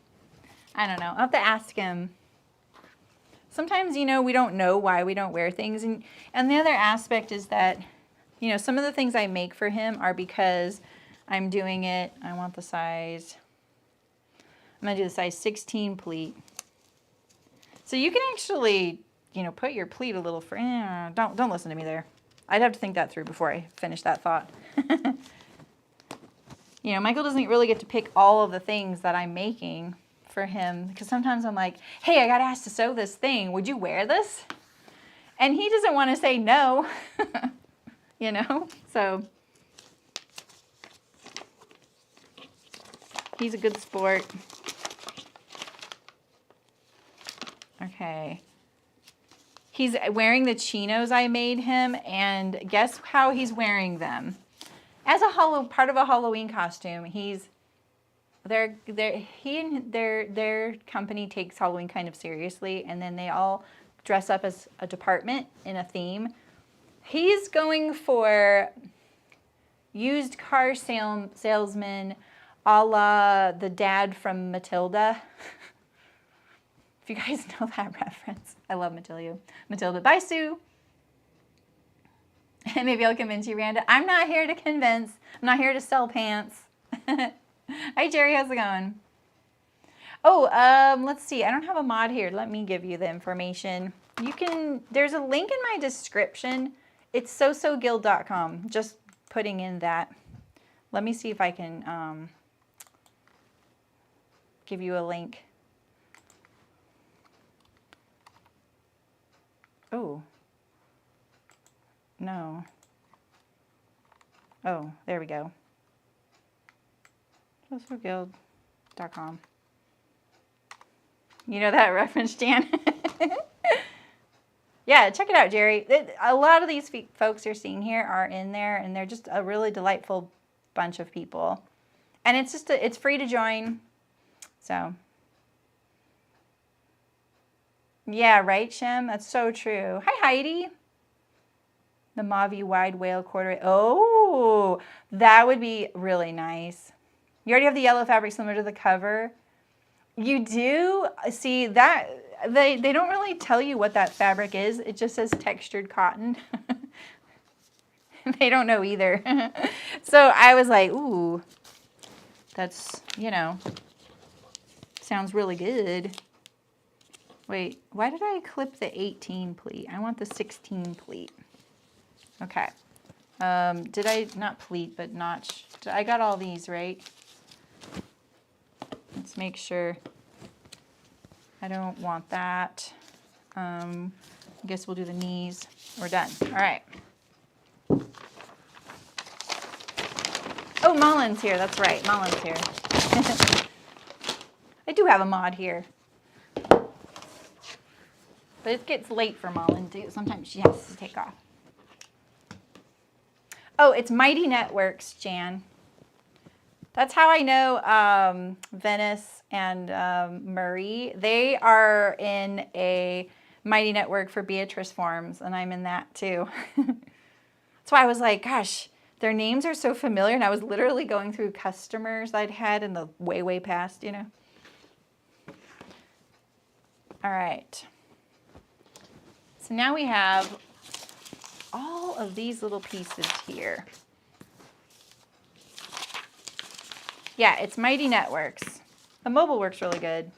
I don't know. I'll have to ask him. Sometimes, you know, we don't know why we don't wear things. And the other aspect is that, you know, some of the things I make for him are because I'm doing it. I want the size. I'm going to do the size 16 pleat. So you can actually, you know, put your pleat a little don't listen to me there. I'd have to think that through before I finish that thought. You know, Michael doesn't really get to pick all of the things that I'm making for him, because sometimes I'm like, hey, I got asked to sew this thing. Would you wear this? And he doesn't want to say no, you know? So he's a good sport. Okay. He's wearing the chinos I made him, and guess how he's wearing them? As part of a Halloween costume. Their company takes Halloween kind of seriously, and then they all dress up as a department in a theme. He's going for used car salesman, a la the dad from Matilda. If you guys know that reference. I love Matilda. Bye, Sue. And maybe I'll convince you, Randa. I'm not here to convince. I'm not here to sell pants. Hi, Jerry. How's it going? Oh, let's see. I don't have a mod here. Let me give you the information. There's a link in my description. It's sosoguild.com. Just putting in that. Let me see if I can give you a link. Oh. No. Oh, there we go. sosoguild.com. You know that reference, Jan? Yeah, check it out, Jerry. A lot of these folks you're seeing here are in there, and they're just a really delightful bunch of people. And it's just it's free to join. So, yeah, right, Shem? That's so true. Hi, Heidi. The Mavi wide whale corduroy. Oh, that would be really nice. You already have the yellow fabric similar to the cover. You do? See, that they don't really tell you what that fabric is. It just says textured cotton. They don't know either. So I was like, ooh, that's, you know, sounds really good. Wait, why did I clip the 18 pleat? I want the 16 pleat. Okay. Did I, not pleat, but notch. I got all these, right? Let's make sure. I don't want that. I guess we'll do the knees. We're done. All right. Oh, Mullen's here. That's right. Mullen's here. I do have a mod here. But it gets late for Mullen, too. Sometimes she has to take off. Oh, it's Mighty Networks, Jan. That's how I know Venice and Marie. They are in a Mighty Network for Beatrice forms, and I'm in that too. That's why I was like, gosh, their names are so familiar, and I was literally going through customers I'd had in the way, way past, you know. All right. So now we have all of these little pieces here. Yeah, it's Mighty Networks. The mobile works really good,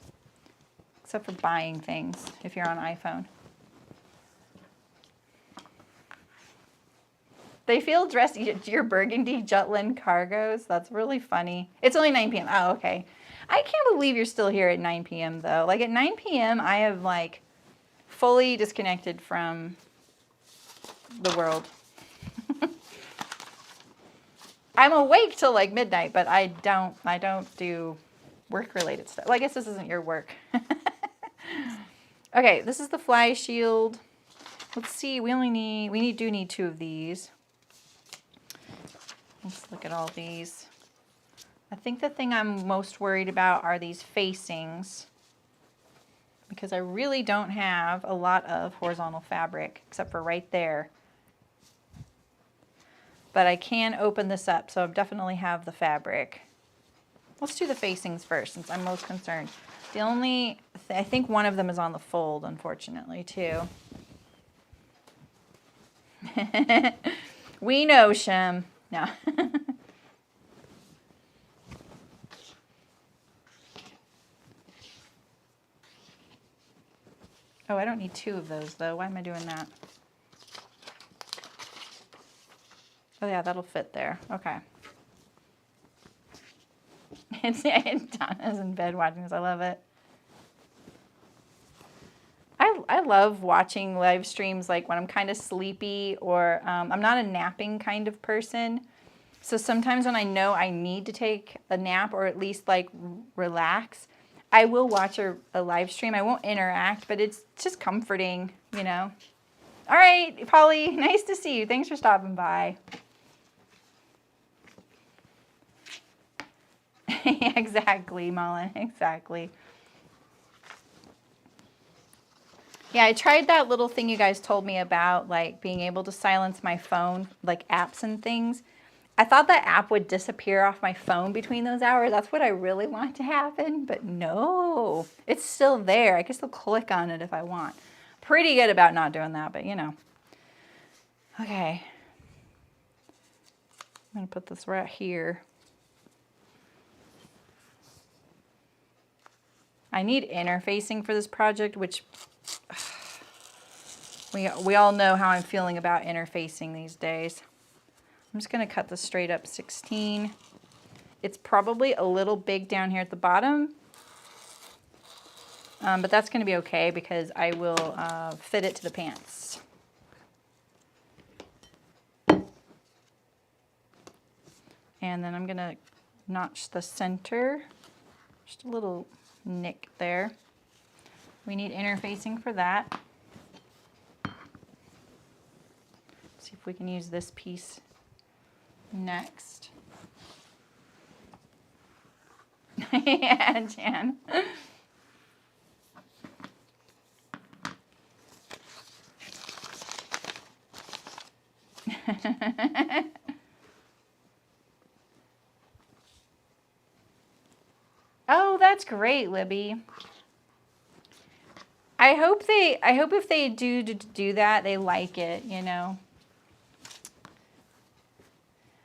except for buying things if you're on iPhone. They feel dressy. Your burgundy Jutland cargos. That's really funny. It's only 9 p.m. Oh, okay. I can't believe you're still here at 9 p.m. though. Like at 9 p.m. I have like fully disconnected from the world. I'm awake till like midnight, but I don't do work related stuff. Well, I guess this isn't your work. Okay, this is the fly shield. Let's see, we do need 2 of these. Let's look at all these. I think the thing I'm most worried about are these facings, because I really don't have a lot of horizontal fabric except for right there. But I can open this up, so I definitely have the fabric. Let's do the facings first, since I'm most concerned. The only, I think one of them is on the fold, unfortunately, too. We know, Shem. No. Oh, I don't need 2 of those, though. Why am I doing that? Oh, yeah, that'll fit there. Okay. Donna's in bed watching this. I love it. I love watching live streams like when I'm kind of sleepy, or I'm not a napping kind of person. So sometimes when I know I need to take a nap or at least like relax, I will watch a live stream. I won't interact, but it's just comforting, you know. All right, Polly, nice to see you. Thanks for stopping by. Yeah, exactly, Mullen, exactly. Yeah, I tried that little thing you guys told me about, like being able to silence my phone, like apps and things. I thought that app would disappear off my phone between those hours. That's what I really want to happen, but no, it's still there. I can still click on it if I want. Pretty good about not doing that, but you know. Okay. I'm gonna put this right here. I need interfacing for this project, which we all know how I'm feeling about interfacing these days. I'm just going to cut this straight up 16. It's probably a little big down here at the bottom, but that's going to be okay because I will fit it to the pants. And then I'm going to notch the center, just a little nick there. We need interfacing for that. See if we can use this piece next. Yeah, Jan. Oh, that's great, Libby. I hope if they do that, they like it, you know.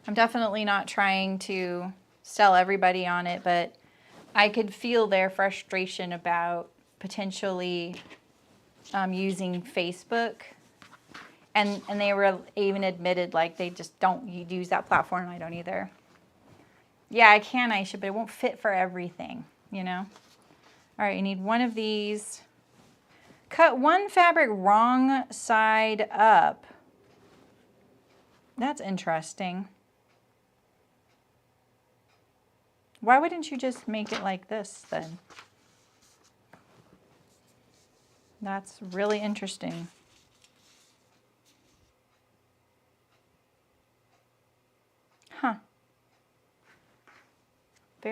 I'm definitely not trying to sell everybody on it, but I could feel their frustration about potentially using Facebook. And they were even admitted, like, they just don't use that platform, and I don't either. Yeah, I can, Aisha, but it won't fit for everything, you know? All right, you need one of these. Cut one fabric wrong side up. That's interesting. Why wouldn't you just make it like this then? That's really interesting. Huh.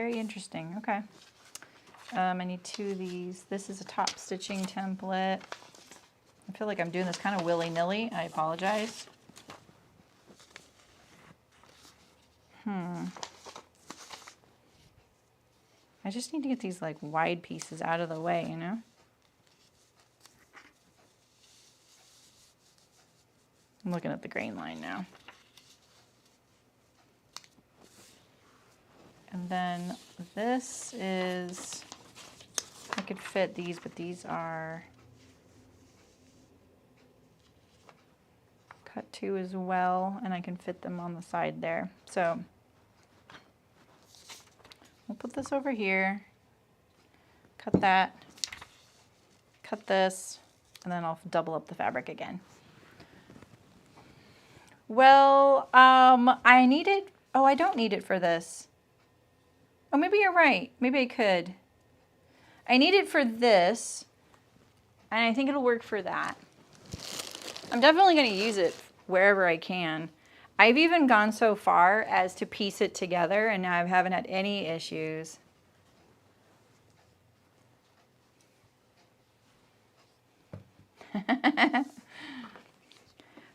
Very interesting. Okay. I need 2 of these. This is a top stitching template. I feel like I'm doing this kind of willy-nilly. I apologize. I just need to get these like wide pieces out of the way, you know? I'm looking at the grain line now. And then this is, I could fit these, but these are cut 2 as well, and I can fit them on the side there. So we'll put this over here, cut that, cut this, and then I'll double up the fabric again. Well, I need it. Oh, I don't need it for this. Oh, maybe you're right. Maybe I could. I need it for this, and I think it'll work for that. I'm definitely going to use it wherever I can. I've even gone so far as to piece it together, and I haven't had any issues.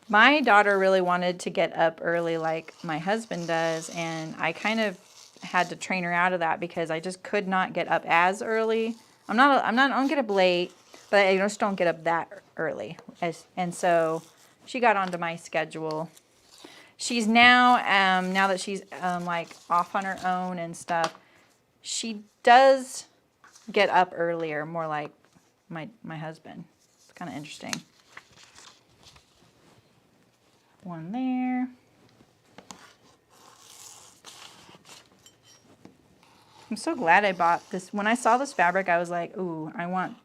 My daughter really wanted to get up early like my husband does, and I kind of had to train her out of that because I just could not get up as early. I don't get up late, but I just don't get up that early. And so she got onto my schedule. She's now, now that she's like off on her own and stuff, she does get up earlier, more like my husband. It's kind of interesting. One there. I'm so glad I bought this. When I saw this fabric, I was like, ooh, I want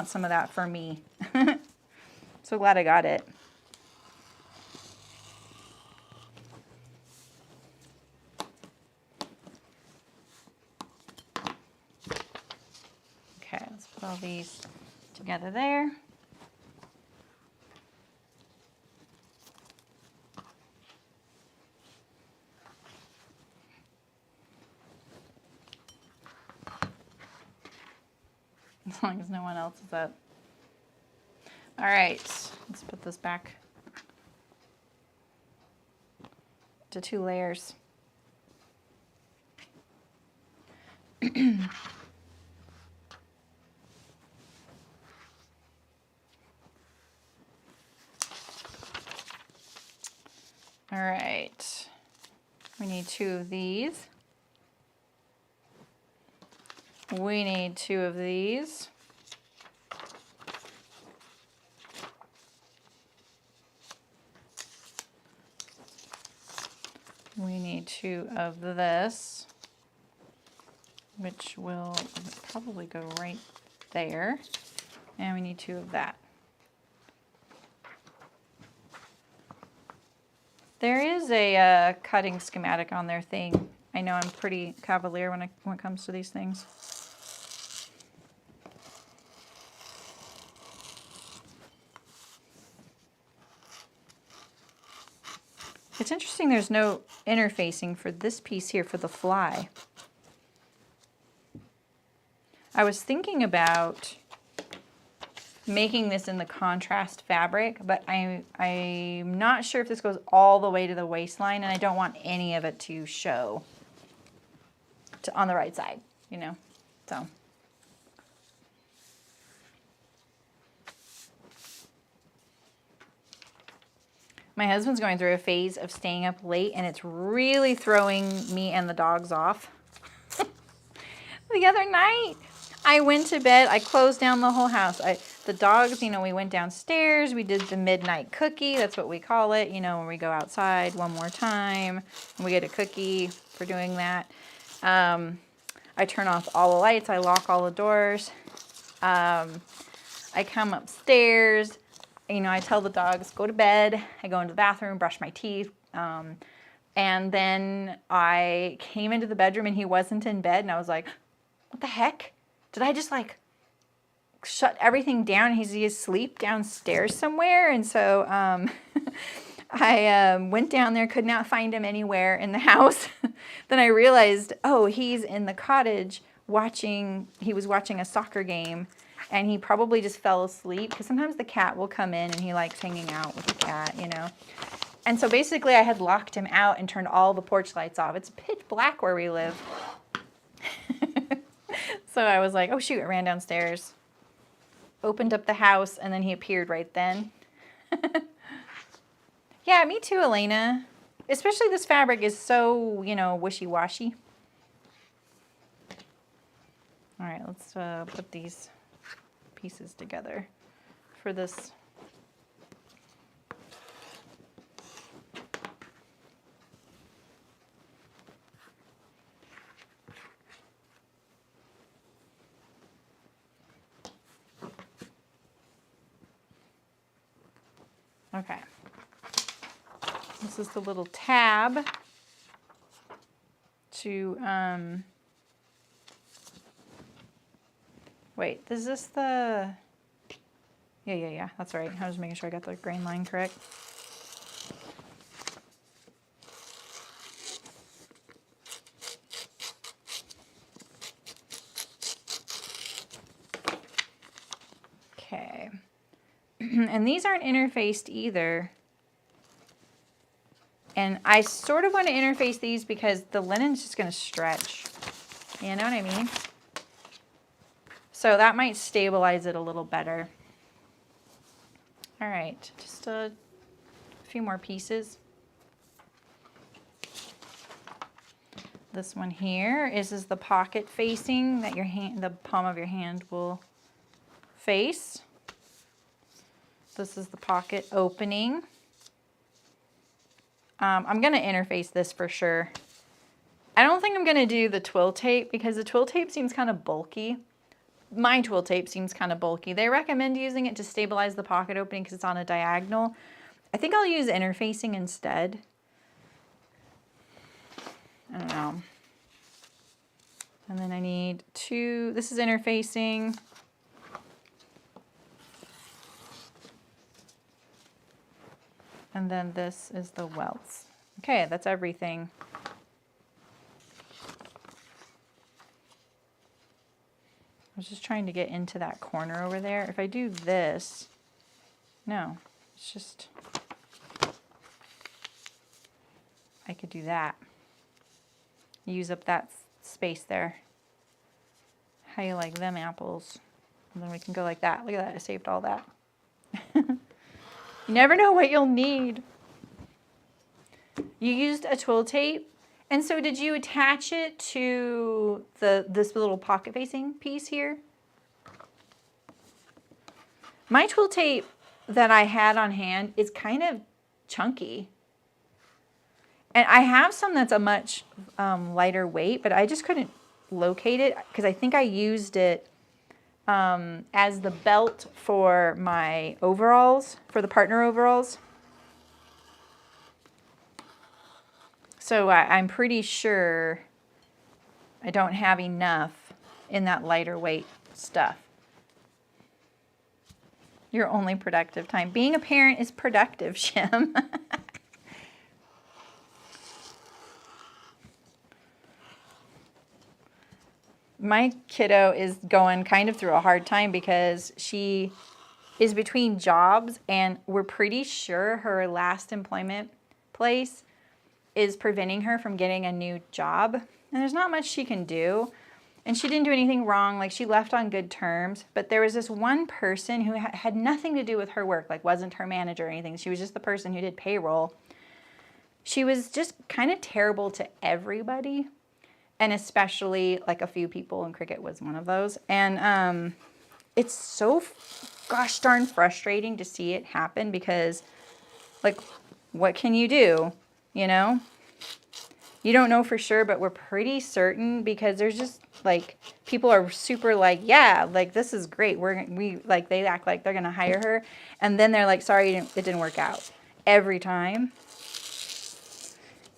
some of that for me. So glad I got it. Okay, let's put all these together there. As long as no one else is up. All right, let's put this back to 2 layers. All right, we need 2 of these. We need 2 of these. We need 2 of this, which will probably go right there. And we need 2 of that. There is a cutting schematic on their thing. I know I'm pretty cavalier when it comes to these things. It's interesting there's no interfacing for this piece here for the fly. I was thinking about making this in the contrast fabric, but I'm not sure if this goes all the way to the waistline, and I don't want any of it to show on the right side, you know, so. My husband's going through a phase of staying up late, and it's really throwing me and the dogs off. The other night, I went to bed. I closed down the whole house. The dogs, you know, we went downstairs. We did the midnight cookie. That's what we call it, you know, when we go outside one more time. And we get a cookie for doing that. I turn off all the lights. I lock all the doors. I come upstairs. You know, I tell the dogs, go to bed. I go into the bathroom, brush my teeth. And then I came into the bedroom and he wasn't in bed. And I was like, what the heck? Did I just like shut everything down? He's asleep downstairs somewhere. And so I went down there, could not find him anywhere in the house. Then I realized, oh, he's in the cottage he was watching a soccer game, and he probably just fell asleep, because sometimes the cat will come in and he likes hanging out with the cat, you know. And so basically I had locked him out and turned all the porch lights off. It's pitch black where we live. So I was like, oh shoot, I ran downstairs, opened up the house, and then he appeared right then. Yeah, me too, Elena. Especially this fabric is so, you know, wishy-washy. All right, let's put these pieces together for this. Okay. This is the little tab to, wait, is this the, yeah, that's right. I was making sure I got the grain line correct. Okay. And these aren't interfaced either. And I sort of want to interface these because the linen's just going to stretch. You know what I mean? So that might stabilize it a little better. All right, just a few more pieces. This one here is the pocket facing that the palm of your hand will face. This is the pocket opening. I'm going to interface this for sure. I don't think I'm going to do the twill tape because the twill tape seems kind of bulky. My twill tape seems kind of bulky. They recommend using it to stabilize the pocket opening because it's on a diagonal. I think I'll use interfacing instead. I don't know. And then I need two, this is interfacing. And then this is the welts. Okay, that's everything. I was just trying to get into that corner over there. If I do this, no, it's just, I could do that. Use up that space there. How you like them apples? And then we can go like that. Look at that, I saved all that. You never know what you'll need. You used a twill tape, and so did you attach it to this little pocket facing piece here? My twill tape that I had on hand is kind of chunky. And I have some that's a much lighter weight, but I just couldn't locate it because I think I used it as the belt for my overalls, for the partner overalls. So I'm pretty sure I don't have enough in that lighter weight stuff. Your only productive time. Being a parent is productive, Shem. My kiddo is going kind of through a hard time because she is between jobs, and we're pretty sure her last employment place is preventing her from getting a new job. And there's not much she can do. And she didn't do anything wrong. Like, she left on good terms. But there was this one person who had nothing to do with her work, like wasn't her manager or anything. She was just the person who did payroll. She was just kind of terrible to everybody. And especially like a few people, and Cricket was one of those. And it's so gosh darn frustrating to see it happen because, like, what can you do? You know? You don't know for sure, but we're pretty certain because there's just like people are super like, yeah, like this is great. We like they act like they're gonna hire her, and then they're like, sorry, it didn't work out every time.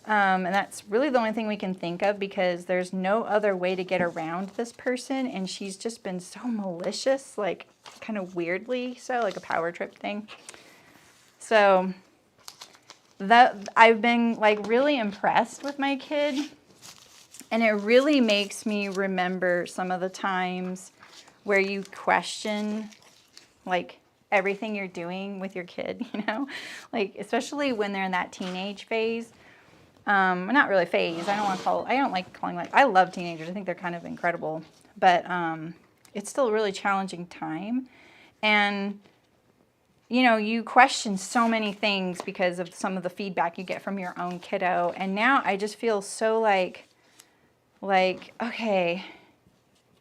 And that's really the only thing we can think of because there's no other way to get around this person, and she's just been so malicious, like kind of weirdly so, like a power trip thing. So that I've been like really impressed with my kid, and it really makes me remember some of the times where you question like everything you're doing with your kid, you know, like especially when they're in that teenage phase. Not really phase. I don't like calling, like, I love teenagers. I think they're kind of incredible, but it's still a really challenging time. And you know, you question so many things because of some of the feedback you get from your own kiddo. And now I just feel so like, okay,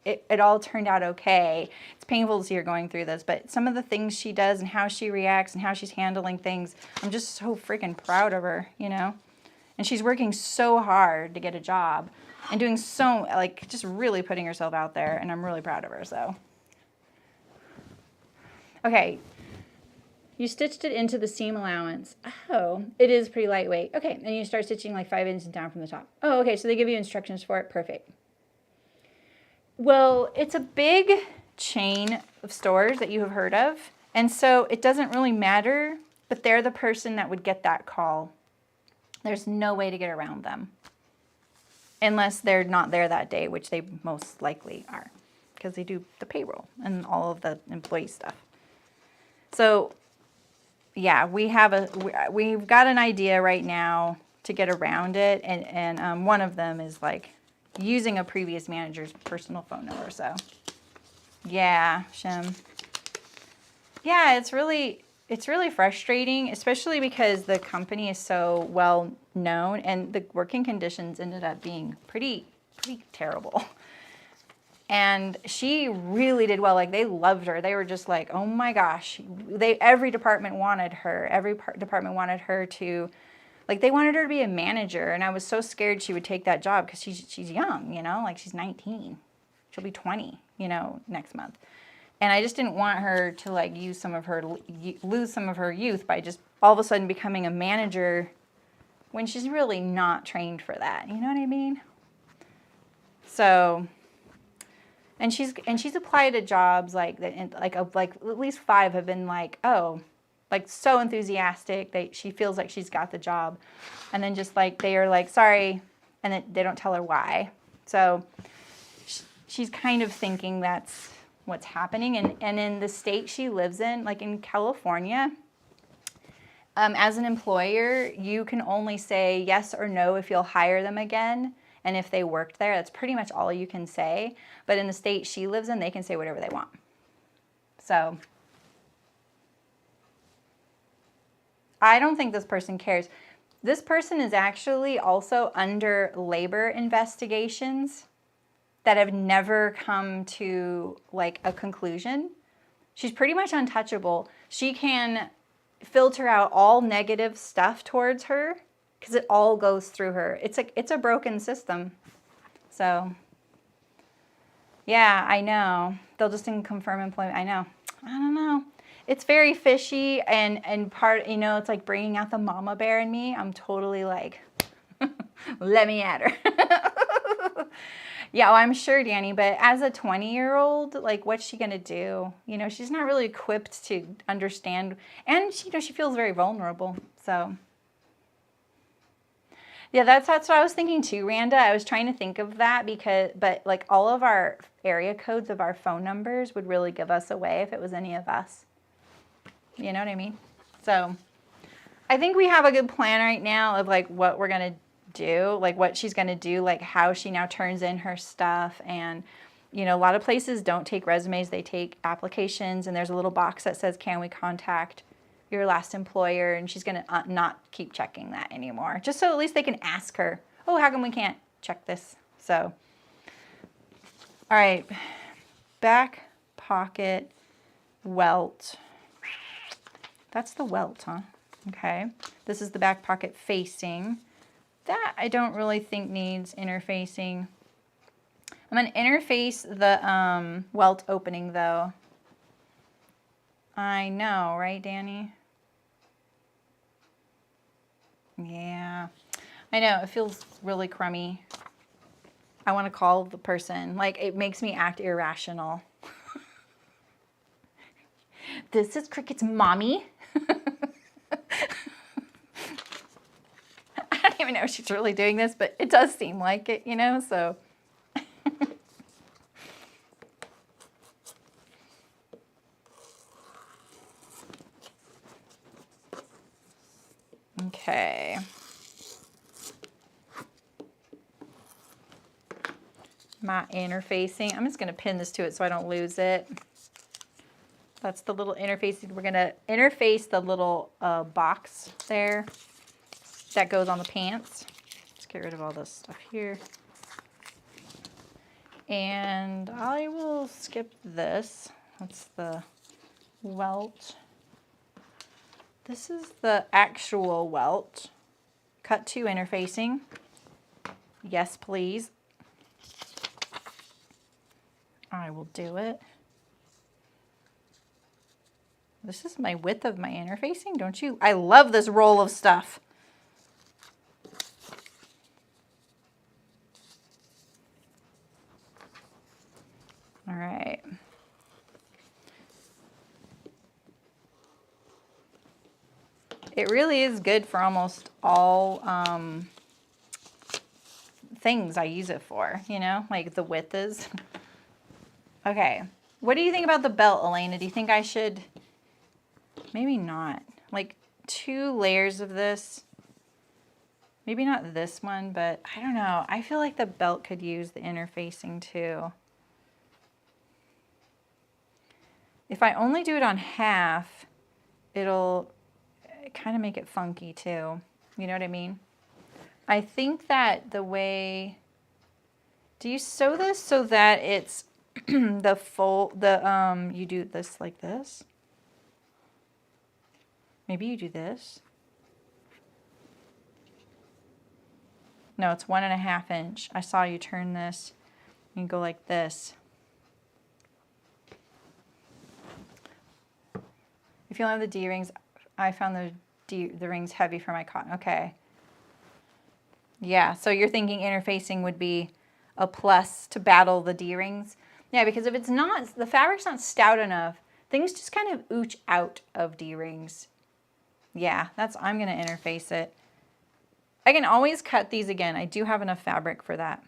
it all turned out okay. It's painful to see her going through this, but some of the things she does and how she reacts and how she's handling things, I'm just so freaking proud of her, you know? And she's working so hard to get a job and doing so, like, just really putting herself out there, and I'm really proud of her, so. Okay. You stitched it into the seam allowance. Oh, it is pretty lightweight. Okay, and you start stitching like 5 inches down from the top. Oh, okay, so they give you instructions for it. Perfect. Well, it's a big chain of stores that you have heard of, and so it doesn't really matter, but they're the person that would get that call. There's no way to get around them unless they're not there that day, which they most likely are because they do the payroll and all of the employee stuff. So yeah, we've got an idea right now to get around it, and one of them is like using a previous manager's personal phone number. So yeah, Shem. Yeah, it's really frustrating, especially because the company is so well known and the working conditions ended up being pretty terrible. And she really did well. Like, they loved her. They were just like, oh my gosh. Every department wanted her. Every department wanted her to, like, they wanted her to be a manager. And I was so scared she would take that job because she's young, you know, like she's 19. She'll be 20, you know, next month. And I just didn't want her to like lose some of her youth by just all of a sudden becoming a manager when she's really not trained for that. You know what I mean? So. And she's applied to jobs like at least 5 have been like, oh, like so enthusiastic. She feels like she's got the job, and then just like they are like, sorry, and then they don't tell her why. So she's kind of thinking that's what's happening. And in the state she lives in, like in California, as an employer, you can only say yes or no if you'll hire them again. And if they worked there, that's pretty much all you can say. But in the state she lives in, they can say whatever they want. So I don't think this person cares. This person is actually also under labor investigations that have never come to like a conclusion. She's pretty much untouchable. She can filter out all negative stuff towards her because it all goes through her. It's a broken system. So, yeah, I know. They'll just confirm employment. I know. I don't know. It's very fishy, and part, you know, it's like bringing out the mama bear in me. I'm totally like, let me at her. Yeah, well, I'm sure, Danny, but as a 20-year-old, like, what's she going to do? You know, she's not really equipped to understand, and she, you know, she feels very vulnerable, so. Yeah, that's what I was thinking too, Randa. I was trying to think of that but like all of our area codes of our phone numbers would really give us away if it was any of us. You know what I mean? So I think we have a good plan right now of like what we're going to do, like what she's going to do, like how she now turns in her stuff. And, you know, a lot of places don't take resumes, they take applications, and there's a little box that says, can we contact your last employer? And she's going to not keep checking that anymore, just so at least they can ask her, oh, how come we can't check this? So, all right, back pocket welt. That's the welt, huh? Okay, this is the back pocket facing. That I don't really think needs interfacing. I'm going to interface the welt opening though. I know, right, Danny? Yeah, I know, it feels really crummy. I want to call the person. Like, it makes me act irrational. This is Cricket's mommy. know she's really doing this, but it does seem like it, you know, so. Okay. My interfacing. I'm just going to pin this to it so I don't lose it. That's the little interfacing. We're going to interface the little box there that goes on the pants. Let's get rid of all this stuff here. And I will skip this. That's the Welt. This is the actual Welt. Cut 2 interfacing. Yes, please. I will do it. This is my width of my interfacing, don't you? I love this roll of stuff. All right. It really is good for almost all things I use it for, you know, like the width is. Okay. What do you think about the belt, Elena? Do you think I should... Maybe not. Like 2 layers of this. Maybe not this one, but I don't know. I feel like the belt could use the interfacing too. If I only do it on half, it'll kind of make it funky too. You know what I mean? I think that the way... Do you sew this so that it's the fold, you do this like this? Maybe you do this. No, it's 1.5 inch. I saw you turn this. You go like this. If you don't have the D rings, I found the rings heavy for my cotton. Okay. Yeah, so you're thinking interfacing would be a plus to battle the D rings. Yeah, because if it's not, the fabric's not stout enough, things just kind of ooch out of D rings. Yeah, I'm going to interface it. I can always cut these again. I do have enough fabric for that.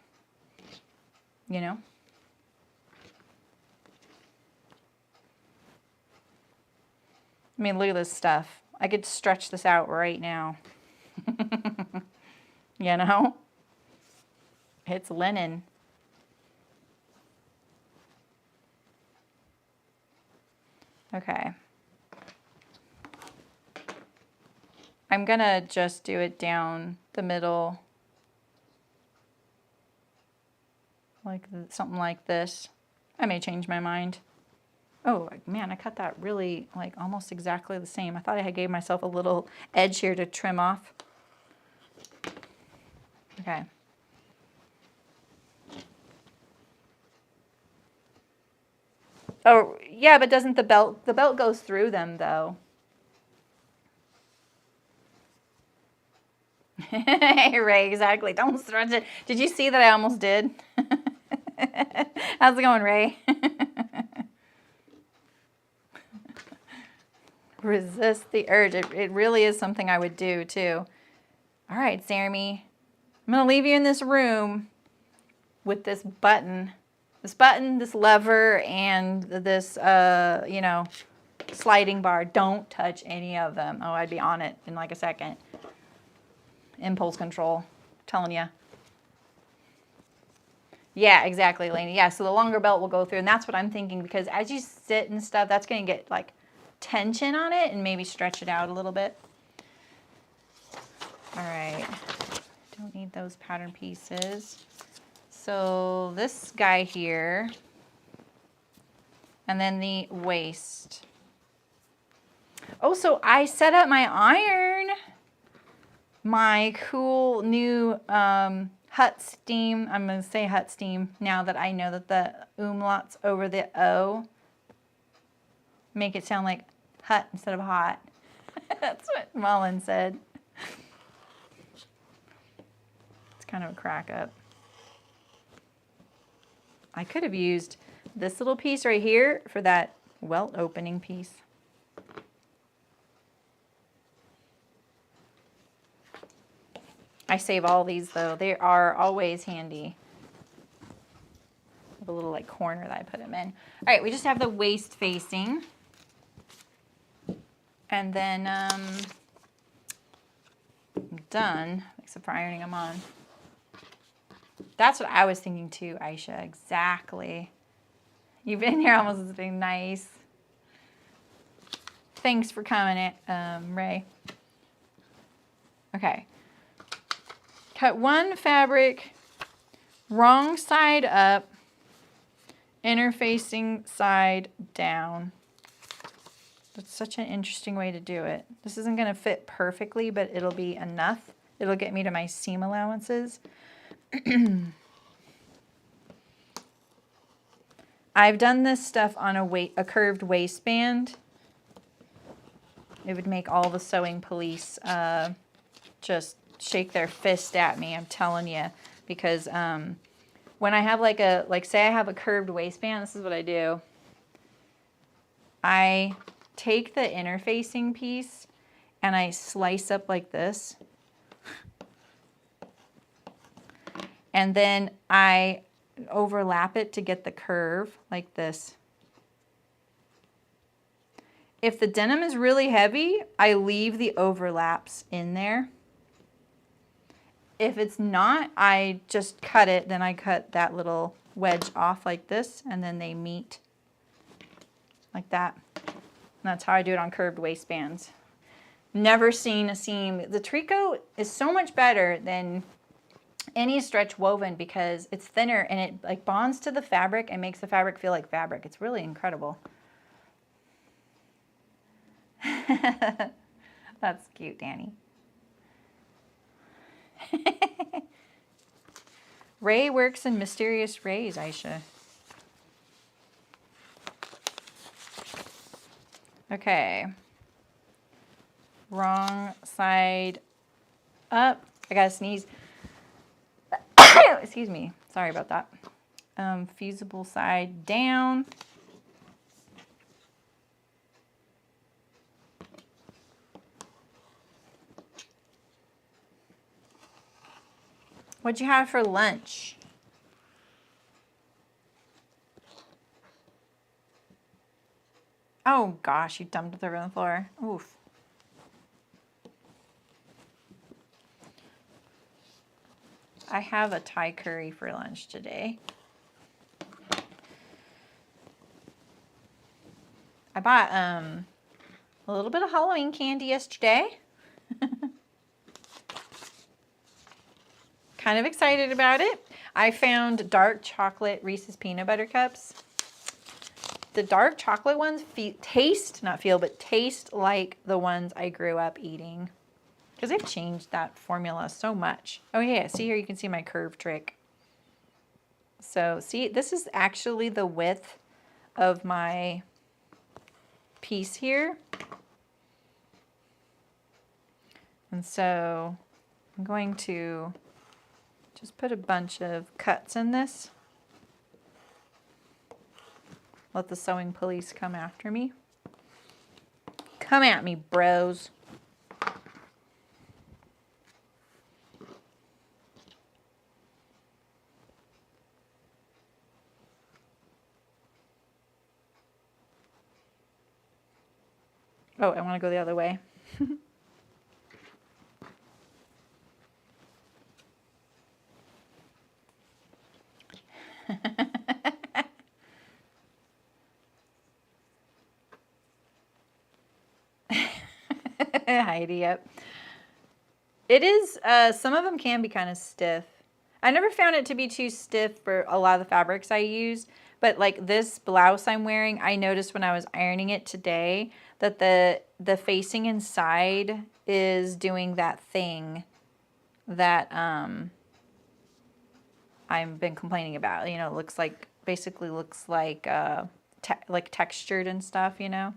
You know? I mean, look at this stuff. I could stretch this out right now. You know? It's linen. Okay. I'm gonna just do it down the middle, like something like this. I may change my mind. Oh man, I cut that really like almost exactly the same. I thought I had gave myself a little edge here to trim off. Okay. Oh yeah, but doesn't the belt goes through them though? Hey, Ray, exactly. Don't stretch it. Did you see that I almost did? How's it going, Ray? Resist the urge. It really is something I would do, too. All right, Saremy. I'm going to leave you in this room with this button. This lever, and this, you know, sliding bar. Don't touch any of them. Oh, I'd be on it in like a second. Impulse control, I'm telling you. Yeah, exactly, Lainey. Yeah, so the longer belt will go through, and that's what I'm thinking, because as you sit and stuff, that's going to get like tension on it and maybe stretch it out a little bit. All right, don't need those pattern pieces. So this guy here, and then the waist. Oh, so I set up my iron. My cool new Hut Steam. I'm going to say Hut Steam now that I know that the umlauts over the O make it sound like hut instead of hot. That's what Mullen said. It's kind of a crack up. I could have used this little piece right here for that welt opening piece. I save all these though. They are always handy. The little like corner that I put them in. All right, we just have the waist facing. And then I'm done, except for ironing them on. That's what I was thinking too, Aisha, exactly. You've been here almost as being nice. Thanks for coming, Ray. Okay. Cut one fabric, wrong side up, interfacing side down. That's such an interesting way to do it. This isn't going to fit perfectly, but it'll be enough. It'll get me to my seam allowances. I've done this stuff on a curved waistband. It would make all the sewing police just shake their fist at me, I'm telling you. Because when I have say I have a curved waistband, this is what I do. I take the interfacing piece and I slice up like this. And then I overlap it to get the curve like this. If the denim is really heavy, I leave the overlaps in there. If it's not, I just cut it. Then I cut that little wedge off like this, and then they meet like that. And that's how I do it on curved waistbands. Never seen a seam. The tricot is so much better than any stretch woven because it's thinner and it like bonds to the fabric and makes the fabric feel like fabric. It's really incredible. That's cute, Danny. Ray works in mysterious rays, Aisha. Okay. Wrong side up. I gotta sneeze. Excuse me. Sorry about that. Fusible side down. What'd you have for lunch? Oh gosh, you dumped it over on the floor. Oof. I have a Thai curry for lunch today. I bought a little bit of Halloween candy yesterday. Kind of excited about it. I found dark chocolate Reese's peanut butter cups. The dark chocolate ones taste like the ones I grew up eating. Because they've changed that formula so much. Oh yeah, see here you can see my curve trick. So see, this is actually the width of my piece here. And so I'm going to just put a bunch of cuts in this. Let the sewing police come after me. Come at me, bros. Oh, I want to go the other way. Heidi, yep. It is, some of them can be kind of stiff. I never found it to be too stiff for a lot of the fabrics I use, but like this blouse I'm wearing, I noticed when I was ironing it today that the facing inside is doing that thing that I've been complaining about. You know, it looks like, basically looks like textured and stuff, you know.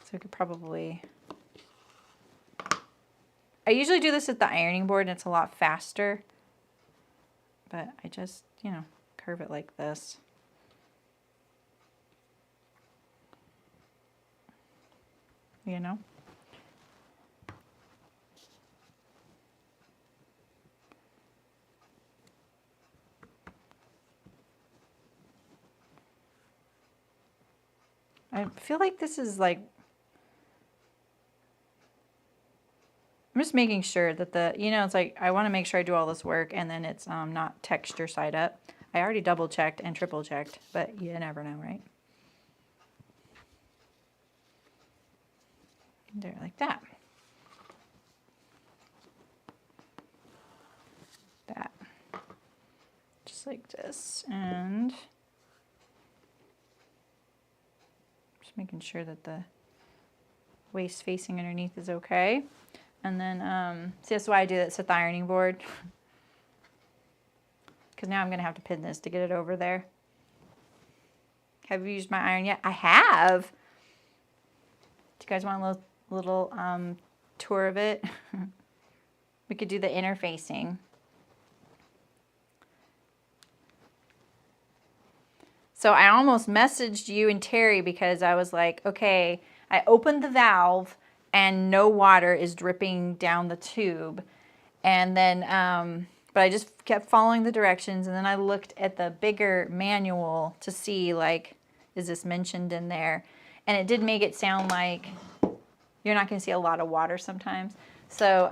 So I could probably, I usually do this at the ironing board and it's a lot faster, but I just, you know, curve it like this. you know. I feel like this is like, I'm just making sure that the, you know, it's like, I want to make sure I do all this work and then it's not texture side up. I already double checked and triple checked, but you never know, right? There, like that. That. Just like this. And just making sure that the waist facing underneath is okay. And then, see, that's why I do that with the ironing board. Because now I'm going to have to pin this to get it over there. Have you used my iron yet? I have. Do you guys want a little tour of it? We could do the interfacing. So I almost messaged you and Terry because I was like, okay, I opened the valve and no water is dripping down the tube. And then, but I just kept following the directions, and then I looked at the bigger manual to see, like, is this mentioned in there? And it did make it sound like you're not going to see a lot of water sometimes. So,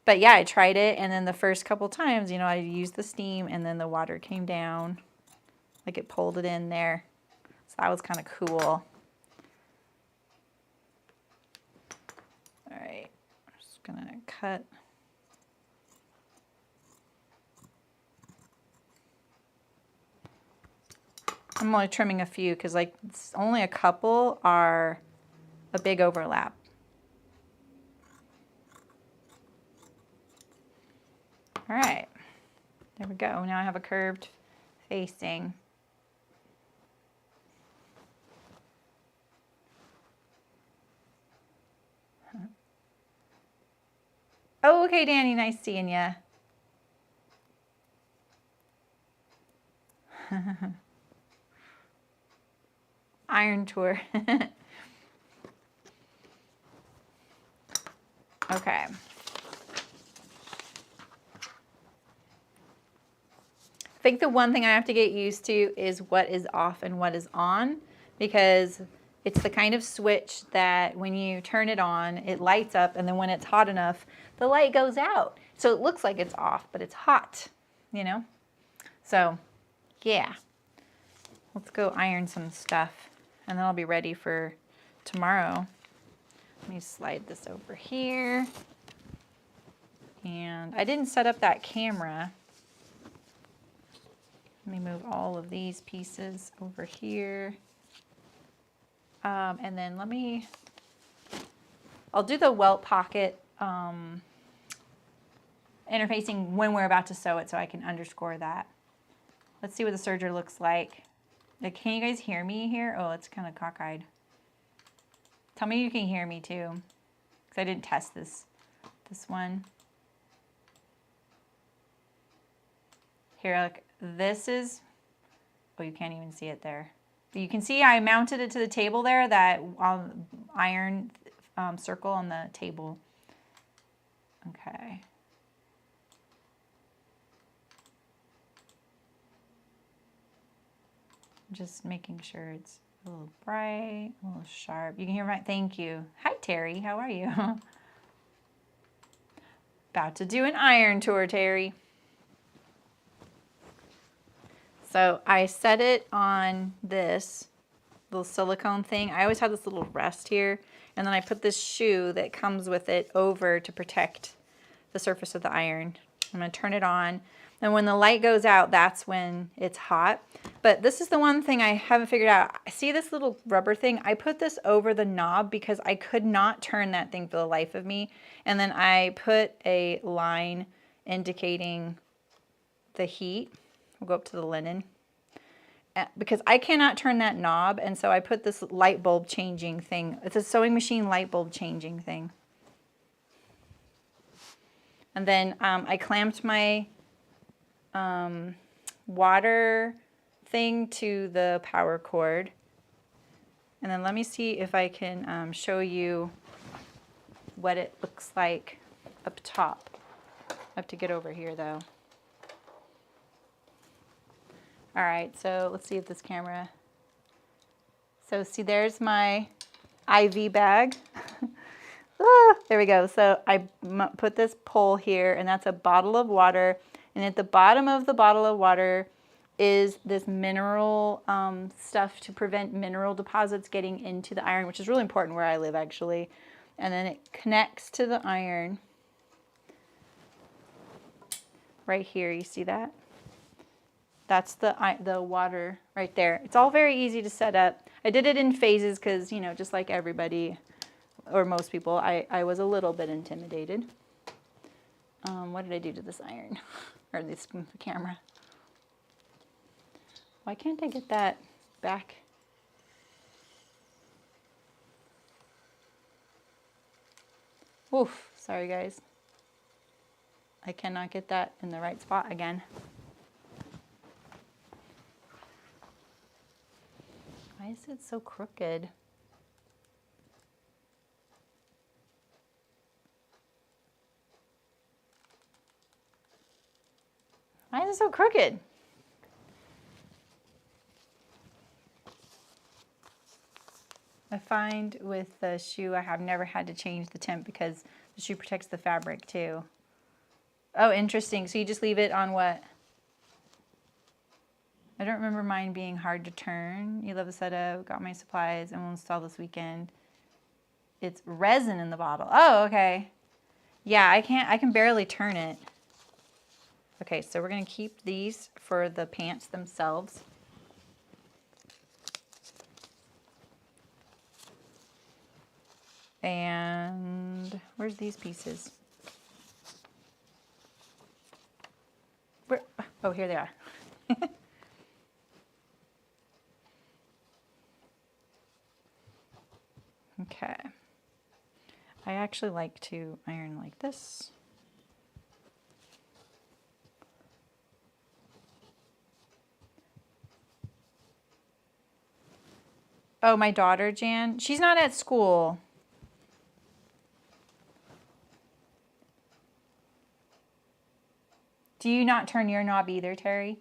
but yeah, I tried it, and then the first couple times, you know, I used the steam, and then the water came down, like it pulled it in there. So that was kind of cool. All right, I'm just going to cut. I'm only trimming a few because like only a couple are a big overlap. All right, there we go. Now I have a curved facing. Oh, okay, Danny, nice seeing ya. Iron tour. Okay. I think the one thing I have to get used to is what is off and what is on, because it's the kind of switch that when you turn it on, it lights up, and then when it's hot enough, the light goes out. So it looks like it's off, but it's hot, you know? So, yeah. Let's go iron some stuff, and then I'll be ready for tomorrow. Let me slide this over here. And I didn't set up that camera. Let me move all of these pieces over here. And then I'll do the welt pocket interfacing when we're about to sew it so I can underscore that. Let's see what the serger looks like. Can you guys hear me here? Oh, it's kind of cockeyed. Tell me you can hear me too, because I didn't test this one. Here, look, this is, oh, you can't even see it there. But you can see I mounted it to the table there, that iron circle on the table. Okay. Just making sure it's a little bright, a little sharp. You can hear my, thank you. Hi, Terry, how are you? About to do an iron tour, Terry. So I set it on this little silicone thing. I always have this little rest here, and then I put this shoe that comes with it over to protect the surface of the iron. I'm going to turn it on, and when the light goes out, that's when it's hot. But this is the one thing I haven't figured out. See this little rubber thing? I put this over the knob because I could not turn that thing for the life of me. And then I put a line indicating the heat. We'll go up to the linen. Because I cannot turn that knob, and so I put this light bulb changing thing. It's a sewing machine light bulb changing thing. And then I clamped my water thing to the power cord. And then let me see if I can show you what it looks like up top. I have to get over here though. All right, so let's see if this camera. So see, there's my IV bag. There we go. So I put this pole here, and that's a bottle of water. And at the bottom of the bottle of water is this mineral stuff to prevent mineral deposits getting into the iron, which is really important where I live actually. And then it connects to the iron right here. You see that? That's the water right there. It's all very easy to set up. I did it in phases because, you know, just like everybody or most people, I was a little bit intimidated. What did I do to this iron or this camera? Why can't I get that back? Oof, sorry guys. I cannot get that in the right spot again. Why is it so crooked? Why is it so crooked? I find with the shoe, I have never had to change the temp because the shoe protects the fabric too. Oh, interesting. So you just leave it on what? I don't remember mine being hard to turn. You love the setup, got my supplies, and we'll install this weekend. It's resin in the bottle. Oh, okay. Yeah, I can barely turn it. Okay, so we're gonna keep these for the pants themselves. And where's these pieces? Where? Oh, here they are. Okay. I actually like to iron like this. Oh, my daughter, Jan, she's not at school. Do you not turn your knob either, Terry?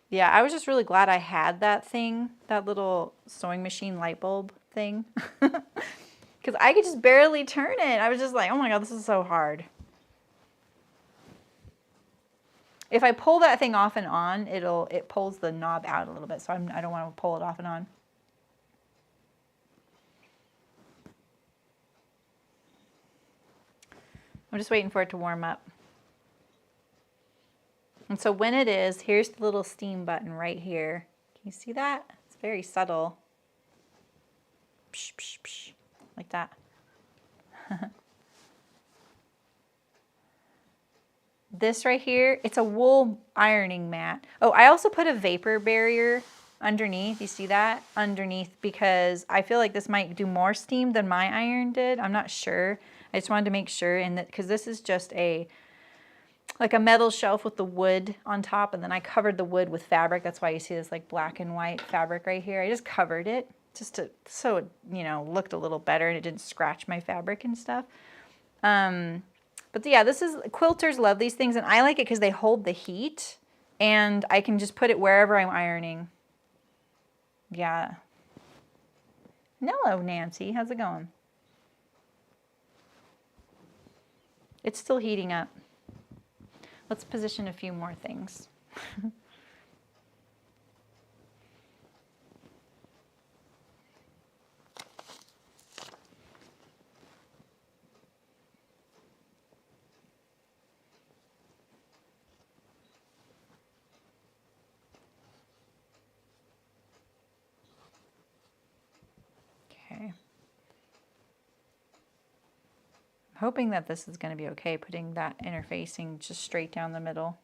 Yeah, I was just really glad I had that thing, that little sewing machine light bulb thing. Because I could just barely turn it. I was just like, oh my God, this is so hard. If I pull that thing off and on, it pulls the knob out a little bit, so I don't want to pull it off and on. I'm just waiting for it to warm up. And so when it is, here's the little steam button right here. Can you see that? It's very subtle. Psh, psh, psh, like that. This right here, it's a wool ironing mat. Oh, I also put a vapor barrier underneath. You see that? Underneath, because I feel like this might do more steam than my iron did. I'm not sure. I just wanted to make sure, and that because this is just like a metal shelf with the wood on top, and then I covered the wood with fabric. That's why you see this like black and white fabric right here. I just covered it just so it, you know, looked a little better and it didn't scratch my fabric and stuff. But yeah, quilters love these things, and I like it because they hold the heat, and I can just put it wherever I'm ironing. Yeah. Hello, Nancy. How's it going? It's still heating up. Let's position a few more things. Okay. Hoping that this is going to be okay, putting that interfacing just straight down the middle.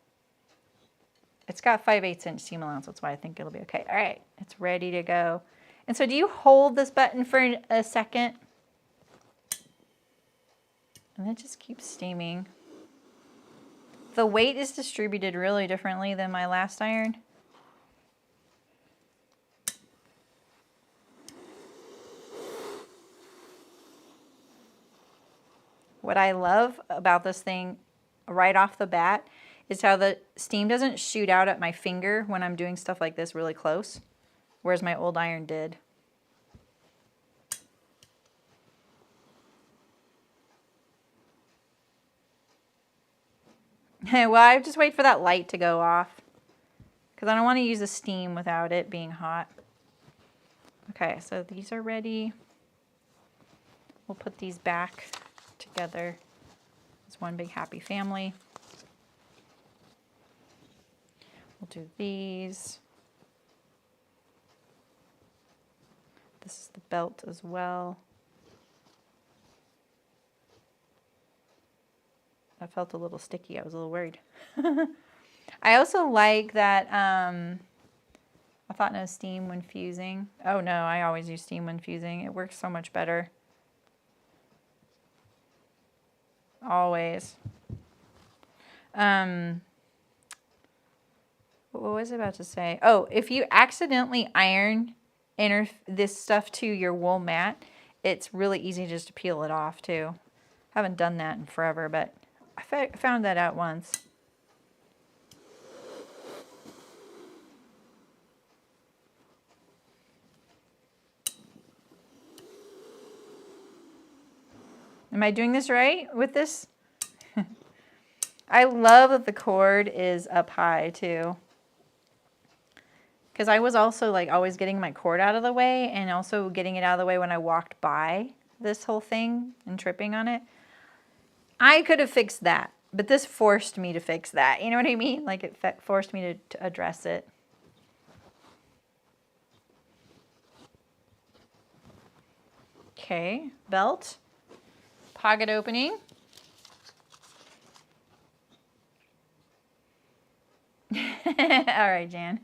It's got 5/8 inch seam allowance, that's why I think it'll be okay. All right, it's ready to go. And so do you hold this button for a second? And it just keeps steaming. The weight is distributed really differently than my last iron. what I love about this thing right off the bat is how the steam doesn't shoot out at my finger when I'm doing stuff like this really close, whereas my old iron did. Well, I just wait for that light to go off because I don't want to use the steam without it being hot. Okay, so these are ready. We'll put these back together as one big happy family. We'll do these. This is the belt as well. That felt a little sticky. I was a little worried. I also like that, I thought no steam when fusing. Oh no, I always use steam when fusing. It works so much better. Always. What was I about to say? Oh, if you accidentally iron this stuff to your wool mat, it's really easy just to peel it off too. Haven't done that in forever, but I found that out once. Am I doing this right with this? I love that the cord is up high too. Because I was also like always getting my cord out of the way and also getting it out of the way when I walked by this whole thing and tripping on it. I could have fixed that, but this forced me to fix that. You know what I mean? Like it forced me to address it. Okay, belt, pocket opening. All right, Jan.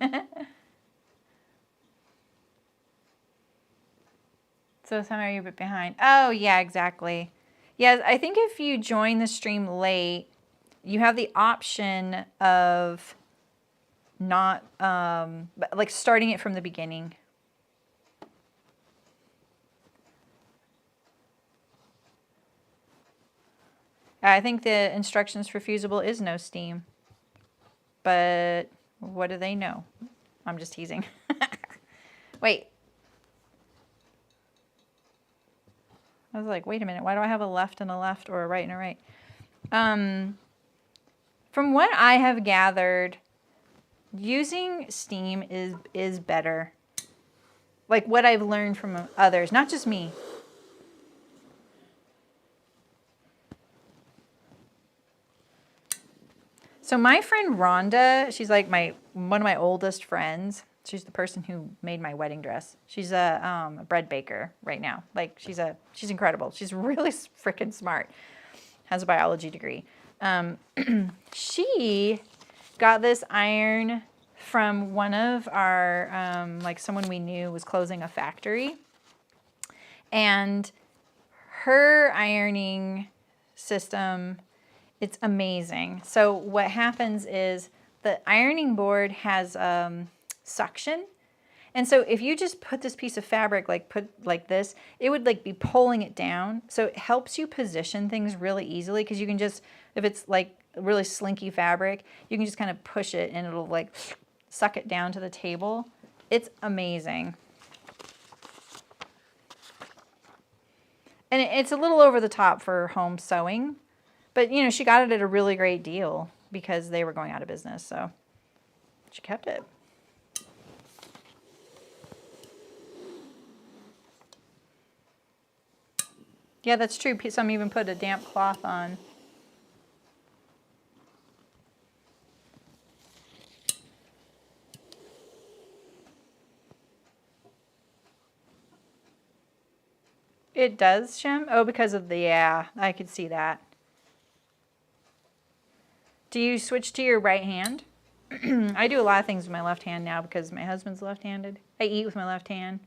So somehow you're a bit behind. Oh, yeah, exactly. Yeah, I think if you join the stream late, you have the option of not, like starting it from the beginning. I think the instructions for fusible is no steam. But what do they know? I'm just teasing. Wait. I was like, wait a minute, why do I have a left and a left or a right and a right? From what I have gathered, using steam is better. Like what I've learned from others, not just me. So my friend Rhonda, she's like one of my oldest friends. She's the person who made my wedding dress. She's a bread baker right now. Like she's incredible. She's really freaking smart. Has a biology degree. She got this iron from one of our like someone we knew was closing a factory, and her ironing system, it's amazing. So what happens is the ironing board has suction. And so if you just put this piece of fabric, put like this, it would like be pulling it down. So it helps you position things really easily because you can just, if it's like really slinky fabric, you can just kind of push it and it'll like suck it down to the table. It's amazing. And it's a little over the top for home sewing, but you know, she got it at a really great deal because they were going out of business. So she kept it. Yeah, that's true. Some even put a damp cloth on. It does, Shem? Oh, because of the, yeah, I could see that. Do you switch to your right hand? I do a lot of things with my left hand now because my husband's left-handed. I eat with my left hand.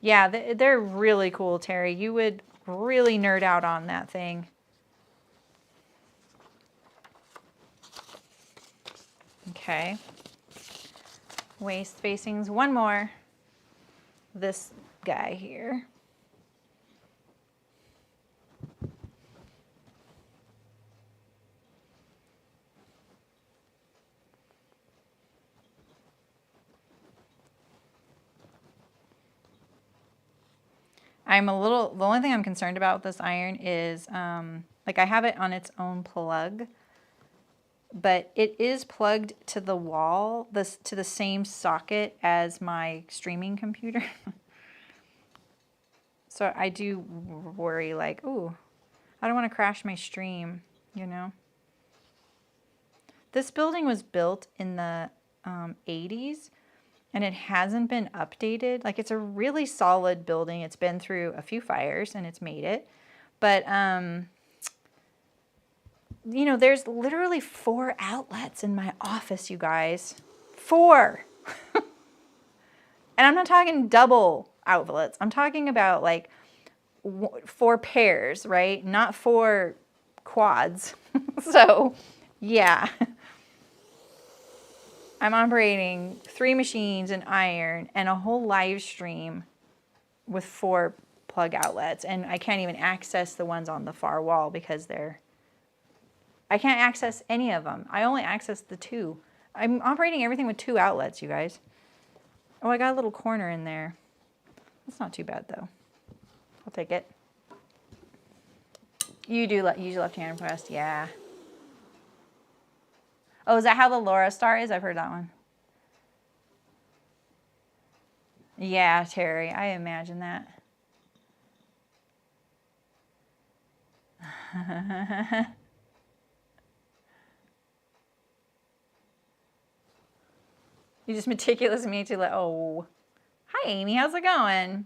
Yeah, they're really cool, Terry. You would really nerd out on that thing. Okay. Waist facings. One more. This guy here. the only thing I'm concerned about with this iron is, like I have it on its own plug, but it is plugged to the wall, to the same socket as my streaming computer. So I do worry, like, ooh, I don't want to crash my stream, you know? This building was built in the 80s, and it hasn't been updated. Like, it's a really solid building. It's been through a few fires, and it's made it. But, you know, there's literally 4 outlets in my office, you guys. 4! And I'm not talking double outlets. I'm talking about, like, 4 pairs, right? Not 4 quads. So, yeah. I'm operating 3 machines, an iron, and a whole live stream with 4 plug outlets. And I can't even access the ones on the far wall because I can't access any of them. I only access the 2. I'm operating everything with 2 outlets, you guys. Oh, I got a little corner in there. That's not too bad, though. I'll take it. You do use left-hand pressed, yeah. Oh, is that how the Laura Star is? I've heard that one. Yeah, Terry, I imagine that. You just meticulous me too. Oh, hi Amy, how's it going?